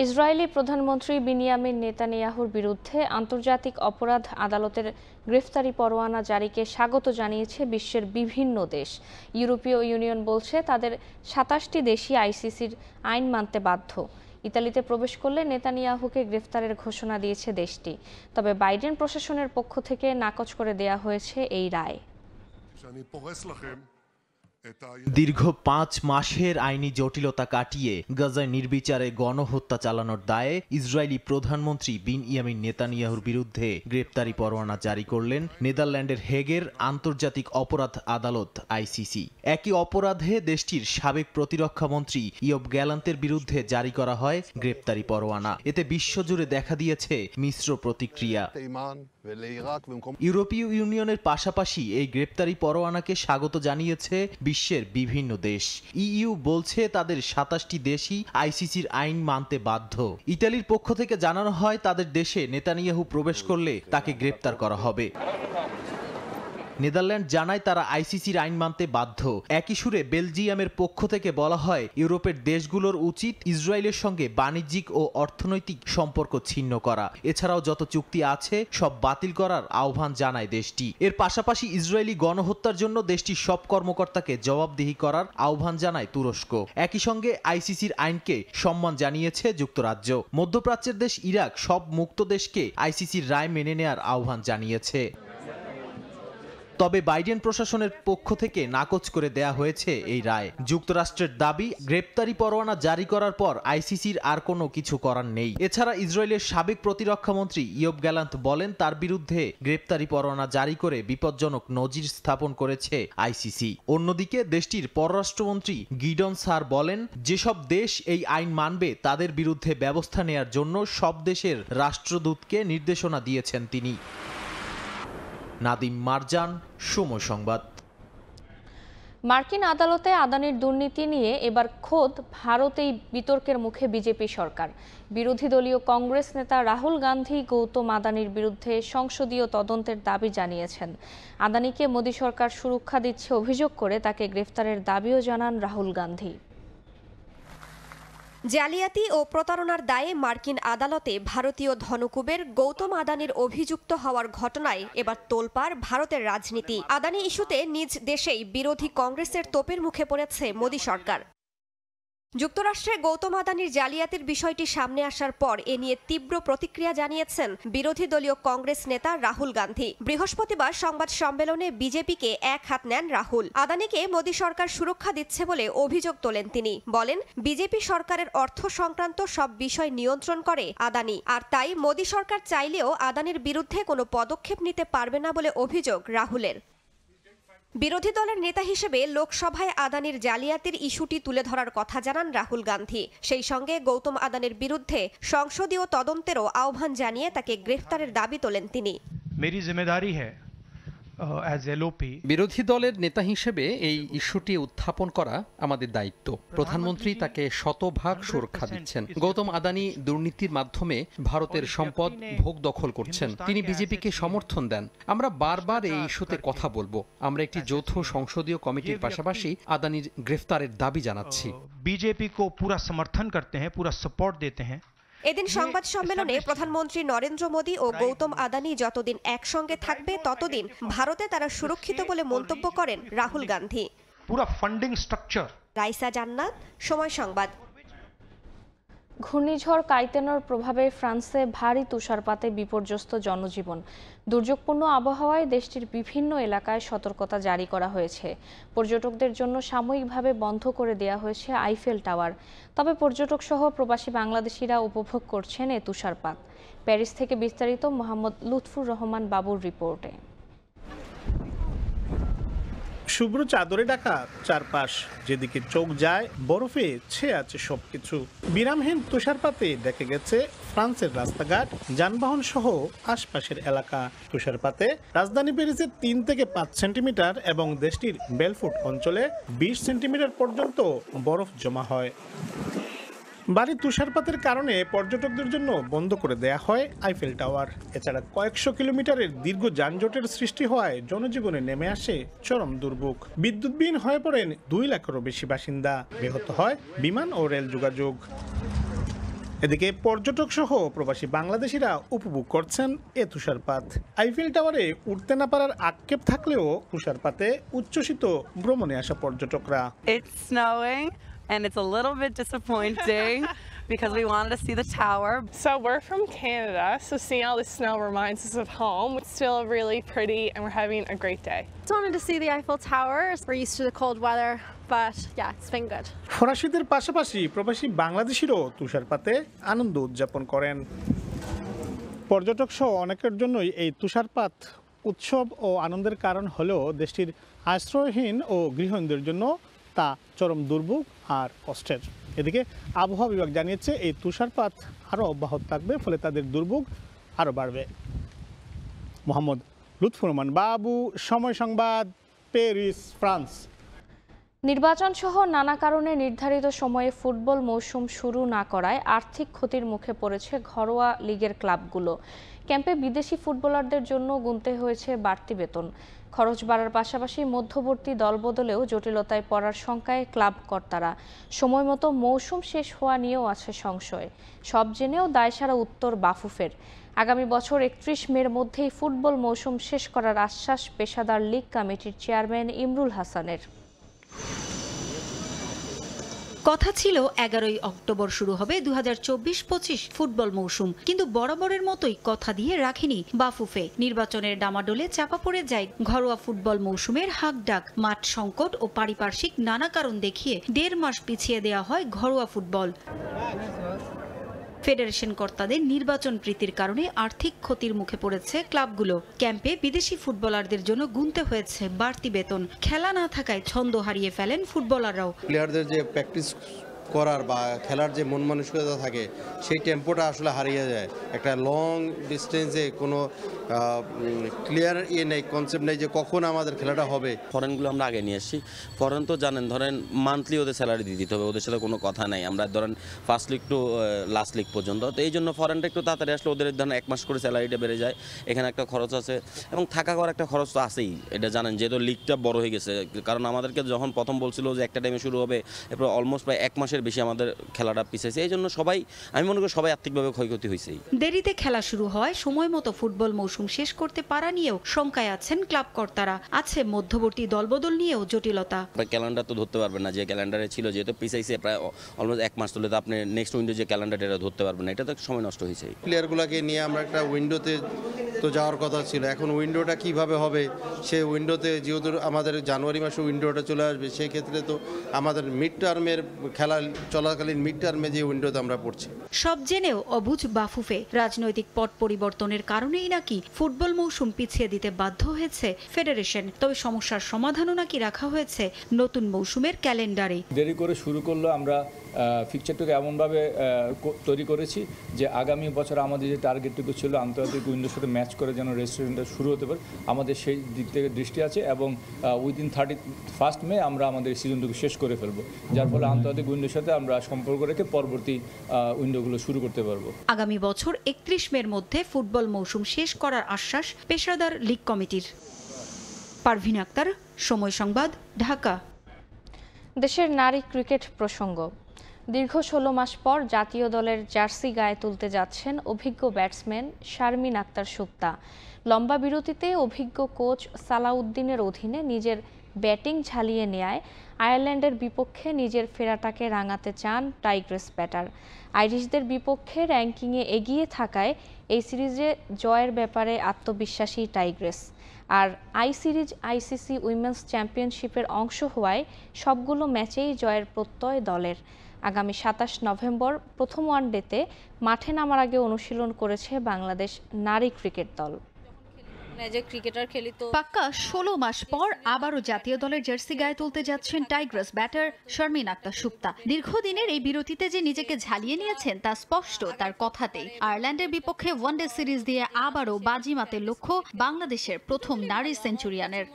ইসরায়েলি প্রধানমন্ত্রী বিনিয়ামিন নেতানিয়াহুর বিরুদ্ধে আন্তর্জাতিক অপরাধ আদালতের গ্রেফতারি পরোয়ানা জারিকে স্বাগত জানিয়েছে বিশ্বের বিভিন্ন দেশ। ইউরোপীয় ইউনিয়ন বলছে তাদের 27টি দেশই আইসিসির আইন মানতে বাধ্য। ইতালিতে প্রবেশ করলে নেতানিয়াহুকে গ্রেফতারের ঘোষণা দিয়েছে দেশটি। তবে বাইডেন প্রশাসনের পক্ষ থেকে নাকচ করে দেয়া হয়েছে এই রায়। দীর্ঘ 5 মাসের আইনি জটিলতা কাটিয়ে গাজায় নির্বিচারে গণহত্যা চালানোর দায়ে ইসরায়েলি প্রধানমন্ত্রী বিনিয়ামিন নেতানিয়াহুর বিরুদ্ধে গ্রেপ্তারি পরোয়ানা জারি করলেন নেদারল্যান্ডের হেগের আন্তর্জাতিক অপরাধ আদালত আইসিসি। একই অপরাধে দেশটির সাবেক প্রতিরক্ষা মন্ত্রী ইয়োভ গ্যালান্তের বিরুদ্ধে জারি করা হয় গ্রেপ্তারি পরোয়ানা। এতে বিশ্বজুড়ে দেখা দিয়েছে মিশ্র প্রতিক্রিয়া। ইউরোপীয় ইউনিয়নের পাশাপাশি এই গ্রেপ্তারি পরোয়ানাকে স্বাগত জানিয়েছে বিশ্বের বিভিন্ন দেশ। ইইউ বলছে তাদের 27টি দেশই আইসিসির আইন মানতে বাধ্য। ইতালির পক্ষ থেকে জানানো হয় তাদের দেশে নেতানিয়াহু প্রবেশ করলে তাকে গ্রেপ্তার করা হবে। নেদারল্যান্ড জানায় তারা আইসিসির আইন মানতে বাধ্য। একই সুরে বেলজিয়ামের পক্ষ থেকে বলা হয় ইউরোপের দেশগুলোর উচিত ইসরায়েলের সঙ্গে বাণিজ্যিক ও অর্থনৈতিক সম্পর্ক ছিন্ন করা। এছাড়াও যত চুক্তি আছে সব বাতিল করার আহ্বান জানায় দেশটি। এর পাশাপাশি ইসরায়েলি গণহত্যার জন্য দেশটির সব কর্মকর্তাকে জবাবদিহি করার আহ্বান জানায় তুরস্ক। একই সঙ্গে আইসিসির আইনকে সম্মান জানিয়েছে যুক্তরাজ্য। মধ্যপ্রাচ্যের দেশ ইরাক সব মুক্ত দেশকে আইসিসির রায় মেনে নেয়ার আহ্বান জানিয়েছে। তবে বাইডেন প্রশাসনের পক্ষ থেকে নাকচ করে দেয়া হয়েছে এই রায়। যুক্তরাষ্ট্রের দাবি, গ্রেপ্তারি পরোয়ানা জারি করার পর আইসিসির আর কোনো কিছু করার নেই। এছাড়া ইসরায়েলের সাবেক প্রতিরক্ষা মন্ত্রী ইয়োভ গ্যালান্ত বলেন তার বিরুদ্ধে গ্রেপ্তারি পরোয়ানা জারি করে বিপজ্জনক নজির স্থাপন করেছে আইসিসি। অন্যদিকে দেশটির পররাষ্ট্রমন্ত্রী গিডন সার বলেন, যেসব দেশ এই আইন মানবে তাদের বিরুদ্ধে ব্যবস্থা নেয়ার জন্য সব দেশের রাষ্ট্রদূতকে নির্দেশনা দিয়েছেন তিনি। নাদিম মারজান, সময় সংবাদ। মার্কিন আদালতে আদানির দুর্নীতি নিয়ে এবার খোদ ভারতেই বিতর্কের মুখে বিজেপি সরকার। বিরোধী দলীয় কংগ্রেস নেতা রাহুল গান্ধী গৌতম আদানির বিরুদ্ধে সংসদীয় তদন্তের দাবি জানিয়েছেন। আদানিকে মোদি সরকার সুরক্ষা দিচ্ছে অভিযোগ করে তাকে গ্রেফতারের দাবিও জানান রাহুল গান্ধী। জালিয়াতি ও প্রতারণার দায়ে মার্কিন আদালতে ভারতীয় ধনকুবের গৌতম আদানির অভিযুক্ত হওয়ার ঘটনায় এবার তোলপাড় ভারতের রাজনীতি। আদানি ইস্যুতে নিজ দেশেই বিরোধী কংগ্রেসের তোপের মুখে পড়েছে মোদি সরকার। যুক্তরাষ্ট্রে গৌতম আদানির জালিয়াতির বিষয়টি সামনে আসার পর এ নিয়ে তীব্র প্রতিক্রিয়া জানিয়েছেন বিরোধী দলীয় কংগ্রেস নেতা রাহুল গান্ধী। বৃহস্পতিবার সংবাদ সম্মেলনে বিজেপিকে এক হাত নেন রাহুল। আদানিকে মোদী সরকার সুরক্ষা দিচ্ছে বলে অভিযোগ তোলেন তিনি। বলেন, বিজেপি সরকারের অর্থ সংক্রান্ত সব বিষয় নিয়ন্ত্রণ করে আদানি, আর তাই মোদী সরকার চাইলেও আদানির বিরুদ্ধে কোনো পদক্ষেপ নিতে পারবে না বলে অভিযোগ রাহুলের। বিরোধী দলের নেতা হিসেবে লোকসভায় আদানির জালিয়াতির ইস্যুটি তুলে ধরার কথা জানান রাহুল গান্ধী। সেই সঙ্গে গৌতম আদানির বিরুদ্ধে সংসদীয় তদন্তেরও আহ্বান জানিয়ে তাকে গ্রেফতারের দাবি তোলেন তিনি। मेरी जिम्मेदारी है एज एलओपी বিরোধী দলের নেতা হিসেবে এই ইস্যুটি উত্থাপন করা আমাদের দায়িত্ব। প্রধানমন্ত্রী তাকে শতভাগ সুরক্ষা দিচ্ছেন। গৌতম আদানি দুর্নীতির মাধ্যমে ভারতের সম্পদ ভোগ দখল করছেন। তিনি বিজেপিকে সমর্থন দেন। আমরা বারবার এই ইস্যুতে কথা বলবো। আমরা একটি যৌথ সংসদীয় কমিটির পাশাপাশি আদানির গ্রেফতারের দাবি জানাচ্ছি। बीजेपी को पूरा समर्थन करते हैं, पूरा सपोर्ट देते हैं। এদিন সংবাদ সম্মেলনে প্রধানমন্ত্রী নরেন্দ্র মোদী ও গৌতম আদানি যতদিন একসঙ্গে থাকবে ততদিন ভারতে তারা সুরক্ষিত বলে মন্তব্য করেন রাহুল গান্ধী। पूरा फंडिंग स्ट्रक्चर। রাইসা জান্নাত, সময় সংবাদ। ঘূর্ণিঝড় কাইতেনের প্রভাবে ফ্রান্সে ভারী তুষারপাতে বিপর্যস্ত জনজীবন। দুর্যোগপূর্ণ আবহাওয়ায় দেশটির বিভিন্ন এলাকায় সতর্কতা জারি করা হয়েছে। পর্যটকদের জন্য সাময়িকভাবে বন্ধ করে দেওয়া হয়েছে আইফেল টাওয়ার। তবে পর্যটক সহ প্রবাসী বাংলাদেশিরা উপভোগ করছেন এ তুষারপাত। প্যারিস থেকে বিস্তারিত মোহাম্মদ লুৎফুর রহমান বাবুর রিপোর্টে। শুভ্র চাদরে ঢাকা চারপাশ, যেদিকে চোখ যায় বরফে ছেয়ে আছে সবকিছু। বিরামহীন তুষারপাতে দেখে গেছে ফ্রান্সের রাস্তাঘাট, যানবাহন সহ আশপাশের এলাকা। তুষারপাতে রাজধানী প্যারিসে 3 থেকে 5 সেন্টিমিটার এবং দেশটির বেলফুট অঞ্চলে 20 সেন্টিমিটার পর্যন্ত বরফ জমা হয়। ভারী তুষারপাতের কারণে পর্যটকদের জন্য বন্ধ করে দেয়া হয় আইফেল টাওয়ার। এছাড়া কয়েকশো কিলোমিটারের দীর্ঘ যানজটের সৃষ্টি হওয়ায় জনজীবনে নেমে আসে চরম দুর্ভোগ। বিদ্যুৎবিহীন হয়ে পড়েন 2 লাখেরও বেশি বাসিন্দা। ব্যাহত হয় বিমান ও রেল যোগাযোগ। এদিকে পর্যটক সহ প্রবাসী বাংলাদেশিরা উপভোগ করছেন এ তুষারপাত। আইফেল টাওয়ারে উঠতে না পারার আক্ষেপ থাকলেও তুষারপাতে উচ্ছ্বসিত ভ্রমণে আসা পর্যটকরা। And it's a little bit disappointing because we wanted to see the tower. So we're from Canada, so seeing all the snow reminds us of home. It's still really pretty and we're having a great day. Just wanted to see the Eiffel Tower. We're used to the cold weather, but yeah, it's been good. ফরাসিদের পাশাপাশি প্রবাসী বাংলাদেশিরও তুষারপাতে আনন্দ উদযাপন করেন। পর্যটক সহ অনেকের জন্যই এই তুষারপাত উৎসব ও আনন্দের কারণ হলেও দেশটির আশ্রয়হীন ও গৃহহীনদের জন্য তা চরম দুর্ভোগ আর কষ্টের। এদিকে আবহাওয়া বিভাগ জানিয়েছে এই তুষারপাত আরও অব্যাহত থাকবে, ফলে তাদের দুর্ভোগ আরও বাড়বে। মোহাম্মদ লুৎফুর রহমান বাবু, সময় সংবাদ, প্যারিস, ফ্রান্স। নির্বাচন সহ নানা কারণে নির্ধারিত সময়ে ফুটবল মৌসুম শুরু না করায় আর্থিক ক্ষতির মুখে পড়েছে ঘরোয়া লিগের ক্লাবগুলো। ক্যাম্পে বিদেশি ফুটবলারদের জন্য গুনতে হয়েছে বাড়তি বেতন। খরচ বাড়ার পাশাপাশি মধ্যবর্তী দলবদলেও জটিলতায় পড়ার শঙ্কায় ক্লাব কর্তারা। সময় মতো মৌসুম শেষ হওয়া নিয়েও আছে সংশয়। সব জেনেও দায়সারা উত্তর বাফুফের। আগামী বছর 31 মের মধ্যেই ফুটবল মৌসুম শেষ করার আশ্বাস পেশাদার লীগ কমিটির চেয়ারম্যান ইমরুল হাসানের। কথা ছিল 11ই অক্টোবর শুরু হবে 2024-25 ফুটবল মৌসুম, কিন্তু বরাবরের মতোই কথা দিয়ে রাখেনি বাফুফে। নির্বাচনের ডামাডোলে চাপা পড়ে যায় ঘরোয়া ফুটবল মৌসুমের হাকডাক। মাঠ সংকট ও পারিপার্শ্বিক নানা কারণ দেখিয়ে 1.5 মাস পিছিয়ে দেওয়া হয় ঘরোয়া ফুটবল। ফেডারেশন কর্তাদের নির্বাচন প্রীতির কারণে আর্থিক ক্ষতির মুখে পড়েছে ক্লাবগুলো। ক্যাম্পে বিদেশি ফুটবলারদের জন্য গুনতে হয়েছে বাড়তি বেতন। খেলা না থাকায় ছন্দ হারিয়ে ফেলেন ফুটবলাররাও। প্লেয়ারদের যে প্র্যাকটিস করার বা খেলার যে মন মানসিকতা থাকে সেই টেম্পোটা আসলে হারিয়ে যায়। একটা লং ডিস্টেন্সে কোনো ক্লিয়ার নেই, কনসেপ্ট নেই যে কখন আমাদের খেলাটা হবে। ফরেনগুলো আমরা আগে নিয়ে আসছি। ফরেন তো জানেন, ধরেন মান্থলি ওদের স্যালারি দিয়ে দিতে হবে, ওদের সাথে কোনো কথা নেই। আমরা ধরেন first league to last league পর্যন্ত, তো এই জন্য ফরেনটা একটু তাড়াতাড়ি আসলে ওদের ধরেন 1 মাস করে স্যালারিটা বেড়ে যায়। এখানে একটা খরচ আছে এবং থাকা করার একটা খরচ তো আছেই, এটা জানেন, যেহেতু লিগটা বড় হয়ে গেছে। কারণ আমাদেরকে যখন প্রথম বলছিল যে একটা টাইমে শুরু হবে, এরপর অলমোস্ট প্রায় 1 মাসের মাসের বেশি আমাদের খেলাটা পিছাইছে। এই জন্য সবাই, আমি মনে করি সবাই আর্থিকভাবে ক্ষয়ক্ষতি হয়েছেই। দেরিতে খেলা শুরু হয়, সময় মতো ফুটবল মৌসুম শেষ করতে পারা নিয়েও শঙ্কায় আছেন ক্লাব কর্তারা। আছে মধ্যবর্তী দলবদল নিয়েও জটিলতা। ক্যালেন্ডার তো ধরতে পারবেন না, যে ক্যালেন্ডারে ছিল যেহেতু পিছাইছে প্রায় অলমোস্ট 1 মাস, তুলে তো আপনি নেক্সট উইন্ডো যে ক্যালেন্ডার এটা ধরতে পারবেন না, এটা তো সময় নষ্ট হয়েছে। প্লেয়ারগুলোকে নিয়ে আমরা একটা উইন্ডোতে তো যাওয়ার কথা ছিল, এখন উইন্ডোটা কিভাবে হবে, সেই উইন্ডোতে যেহেতু আমাদের জানুয়ারি মাসে উইন্ডোটা চলে আসবে, সেই ক্ষেত্রে তো আমাদের মিড টার্মের খেলা চলাকালীন মিড টার্মে যে উইন্ডোতে আমরা পড়ছি। সব জেনেও অবুঝ বাফুফে। রাজনৈতিক পট পরিবর্তনের কারণেই নাকি ফুটবল মৌসুম পিছিয়ে দিতে বাধ্য হয়েছে ফেডারেশন। তবে সমস্যার সমাধানও নাকি রাখা হয়েছে নতুন মৌসুমের ক্যালেন্ডারে। দেরি করে শুরু করলো, আমরা ফিকচারটুকু এমনভাবে তৈরি করেছি যে আগামী বছর আমাদের যে টার্গেটটুকু ছিল আন্তর্জাতিক উইন্ডোর সাথে ম্যাচ করে যেন রেজিস্ট্রেশনটা শুরু হতে পারে, আমাদের সেই দিক থেকে দৃষ্টি আছে এবং উইদিন 31 মে আমরা আমাদের সিজনটুকু শেষ করে ফেলবো, যার ফলে আন্তর্জাতিক উইন্ডোর সাথে আমরা সম্পর্ক রেখে পরবর্তী উইন্ডোগুলো শুরু করতে পারবো। আগামী বছর 31 মের মধ্যে ফুটবল মৌসুম শেষ করার আশ্বাস পেশাদার লীগ কমিটির। পারভিন আক্তার, সময় সংবাদ, ঢাকা। দেশের নারী ক্রিকেট প্রসঙ্গ। দীর্ঘ 16 মাস পর জাতীয় দলের জার্সি গায়ে তুলতে যাচ্ছেন অভিজ্ঞ ব্যাটসম্যান শারমিন আক্তার সুপ্তা। লম্বা বিরতিতে অভিজ্ঞ কোচ সালাউদ্দিনের অধীনে নিজের ব্যাটিং ঝালিয়ে নেয় আয়ারল্যান্ডের বিপক্ষে নিজের ফেরাটাকে রাঙাতে চান টাইগ্রেস ব্যাটার। আইরিশদের বিপক্ষে র্যাঙ্কিংয়ে এগিয়ে থাকায় এই সিরিজে জয়ের ব্যাপারে আত্মবিশ্বাসী টাইগ্রেস। আর সিরিজ আইসিসি উইমেন্স চ্যাম্পিয়নশিপের অংশ হওয়ায় সবগুলো ম্যাচেই জয়ের প্রত্যয় দলের। আগামী 27 নভেম্বর প্রথম ওয়ানডেতে মাঠে নামার আগে অনুশীলন করেছে বাংলাদেশ নারী ক্রিকেট দল। পাক্কা 16 মাস পর আবারও জাতীয় দলের জার্সি গায়ে তুলতে যাচ্ছেন টাইগ্রেস ব্যাটার শারমিন আক্তার সুপ্তা। দীর্ঘদিনের এই বিরতিতে যে নিজেকে ঝালিয়ে নিয়েছেন তা স্পষ্ট তার কথাতেই। আয়ারল্যান্ডের বিপক্ষে ওয়ানডে সিরিজ দিয়ে আবারও বাজিমাতের লক্ষ্য বাংলাদেশের প্রথম নারী সেঞ্চুরিয়ানের।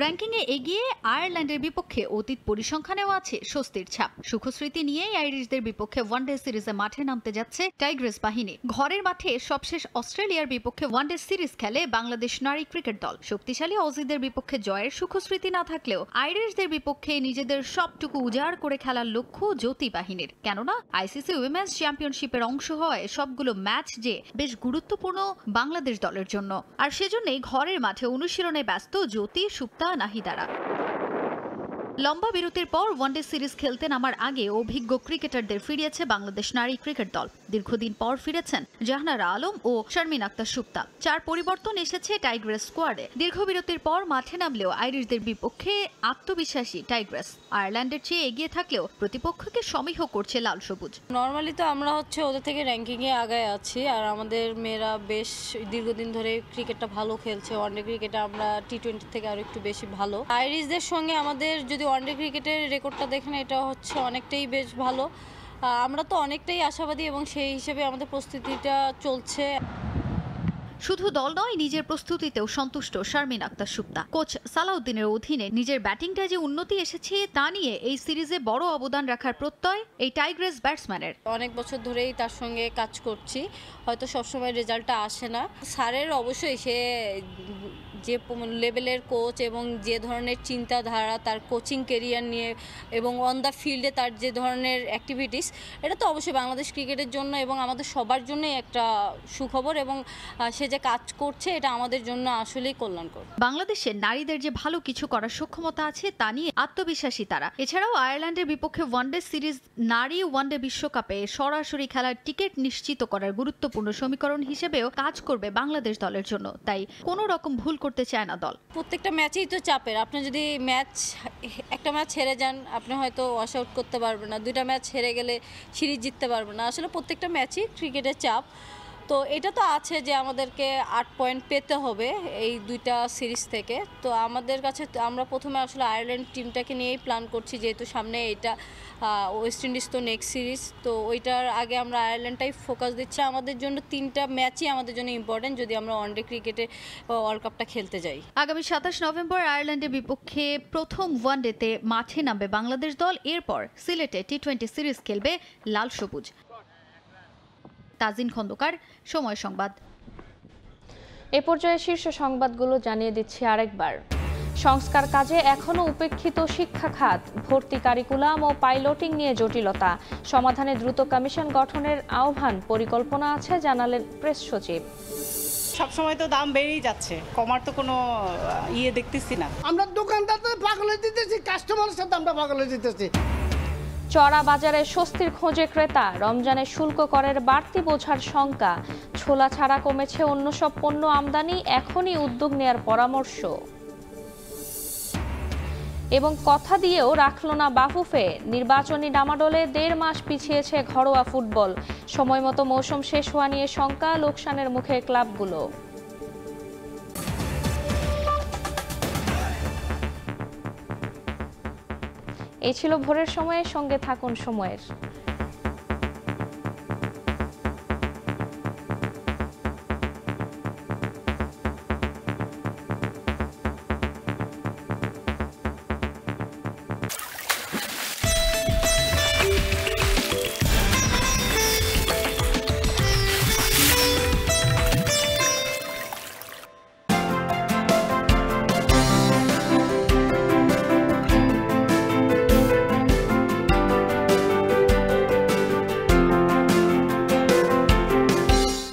র্যাঙ্কিংয়ে এগিয়ে আয়ারল্যান্ডের বিপক্ষে অতীত পরিসংখ্যানেও আছে স্বস্তির ছাপ। সুখস্মৃতি নিয়েই আইরিশদের বিপক্ষে ওয়ানডে সিরিজে মাঠে নামতে যাচ্ছে টাইগ্রেস বাহিনী। ঘরের মাঠে সবশেষ অস্ট্রেলিয়ার বিপক্ষে ওয়ানডে সিরিজ খেলে বাংলাদেশ নারী ক্রিকেট দল। শক্তিশালী অজিদের বিপক্ষে জয়ের সুখস্মৃতি না থাকলেও আইরিশদের বিপক্ষে নিজেদের সবটুকু উজাড় করে খেলার লক্ষ্য জ্যোতি বাহিনীর। কেননা আইসিসি উইমেন্স চ্যাম্পিয়নশিপের অংশ হয় সবগুলো ম্যাচ যে বেশ গুরুত্বপূর্ণ বাংলাদেশ দলের জন্য। আর সেজন্যই ঘরের মাঠে অনুশীলনে ব্যস্ত জ্যোতি, সুপ্তা, নাহিদারা। লম্বা বিরতির পর ওয়ানডে সিরিজ খেলতে নামার আগে অভিজ্ঞ ক্রিকেটারদের ফিরিয়েছে বাংলাদেশ নারী ক্রিকেট দল। দীর্ঘদিন পর ফিরেছেন জাহানারা আলম ও শারমিন আক্তার সুপ্তা। 4 পরিবর্তন এসেছে টাইগ্রেস স্কোয়াডে। দীর্ঘ বিরতির পর মাঠে নামলেও আইরিশদের বিপক্ষে আত্মবিশ্বাসী টাইগ্রেস। আয়ারল্যান্ডের চেয়ে এগিয়ে থাকলেও প্রতিপক্ষকে সমীহ করছে লাল সবুজ। নর্মালি তো আমরা ওদের থেকে র্যাঙ্কিংয়ে আগায় আছি, আর আমাদের মেয়েরা বেশ দীর্ঘদিন ধরে ক্রিকেটটা ভালো খেলছে। ওয়ানডে ক্রিকেটে আমরা টি20 থেকে আরো একটু বেশি ভালো। আইরিশদের সঙ্গে আমাদের যদি ওয়ানডে ক্রিকেটের রেকর্ডটা দেখেন, এটা হচ্ছে অনেকটাই বেশ ভালো। আমরা তো অনেকটাই আশাবাদী এবং সেই হিসেবে আমাদের প্রস্তুতিটা চলছে। শুধু দল নয়, নিজের প্রস্তুতিতেও সন্তুষ্ট শারমিন আক্তার সুপ্তা। কোচ সালাউদ্দিনের অধীনে নিজের ব্যাটিংটা যে উন্নতি এসেছে তা নিয়ে এই সিরিজে বড় অবদান রাখার প্রত্যয় এই টাইগ্রেস ব্যাটসম্যানের। অনেক বছর ধরেই তার সঙ্গে কাজ করছি, হয়তো সবসময় রেজাল্টটা আসে না। স্যারের অবশ্যই সে যে লেভেলের কোচ এবং যে ধরনের চিন্তাধারা তার কোচিং কেরিয়ার নিয়ে এবং অন দ্য ফিল্ডে তার যে ধরনের অ্যাক্টিভিটিস, এটা তো অবশ্যই বাংলাদেশ ক্রিকেটের জন্য এবং আমাদের সবার জন্যই একটা সুখবর। এবং সে যে কাজ করছে এটা আমাদের জন্য আসলেই কল্যাণকর। বাংলাদেশের নারীদের যে ভালো কিছু করার সক্ষমতা আছে তা নিয়ে আত্মবিশ্বাসী তারা। এছাড়াও আয়ারল্যান্ডের বিপক্ষে ওয়ানডে সিরিজ নারী ওয়ানডে বিশ্বকাপে সরাসরি খেলার টিকিট নিশ্চিত করার গুরুত্বপূর্ণ সমীকরণ হিসেবেও কাজ করবে বাংলাদেশ দলের জন্য। তাই কোনো রকম ভুল করতে চায় না দল। প্রত্যেকটা ম্যাচেই তো চাপের। আপনি যদি একটা ম্যাচ হেরে যান, আপনি হয়তো ওয়াশ আউট করতে পারবেন না। 2টা ম্যাচ হেরে গেলে সিরিজ জিততে পারবেন না। আসলে প্রত্যেকটা ম্যাচই ক্রিকেটের চাপ। তো এটা তো আছে যে আমাদেরকে 8 পয়েন্ট পেতে হবে এই 2টা সিরিজ থেকে। তো আমাদের কাছে আমরা প্রথমে আসলে আয়ারল্যান্ড টিমটাকে নিয়েই প্ল্যান করছি, যেহেতু সামনে এটা ওয়েস্ট ইন্ডিজ তো নেক্সট সিরিজ। তো ওইটার আগে আমরা আয়ারল্যান্ডটাই ফোকাস দিচ্ছি। আমাদের জন্য 3টা ম্যাচই আমাদের জন্য ইম্পর্টেন্ট যদি আমরা ওয়ানডে ক্রিকেটে ওয়ার্ল্ড কাপটা খেলতে যাই। আগামী 27 নভেম্বর আয়ারল্যান্ডের বিপক্ষে প্রথম ওয়ানডেতে মাঠে নামবে বাংলাদেশ দল। এরপর সিলেটে টি20 সিরিজ খেলবে লাল সবুজ। তাজিন খন্দকার, সময় সংবাদ। এ পর্যায়ে শীর্ষ সংবাদগুলো জানিয়ে দিচ্ছি আরেকবার। সংস্কার কাজে এখনও উপেক্ষিত শিক্ষা খাত, ভর্তি কারিকুলাম ও পাইলটিং নিয়ে জটিলতা, সমাধানে দ্রুত কমিশন গঠনের আহ্বান পরিকল্পনা আছে জানালেন প্রেস সচিব। সবসময় তো দাম বেড়েই যাচ্ছে, কমার তো কোনো দেখতেছি না। আমরা দোকানদার তো পাগল হয়ে দিতেছি, কাস্টমারের সাথে আমরা পাগল হয়ে দিতেছি। চড়া বাজারে স্বস্তির খোঁজে ক্রেতা, রমজানে শুল্ক করের বাড়তি বোঝার শঙ্কা, ছোলা ছাড়া কমেছে অন্য সব পণ্য আমদানি, এখনই উদ্যোগ নেয়ার পরামর্শ। এবং কথা দিয়েও রাখল না বাফুফে, নির্বাচনী ডামাডোলে 1.5 মাস পিছিয়েছে ঘরোয়া ফুটবল, সময়মতো মৌসুম শেষ হওয়া নিয়ে শঙ্কা, লোকসানের মুখে ক্লাবগুলো। এই ছিল ভোরের সময়ের সঙ্গে থাকুন সময়ের।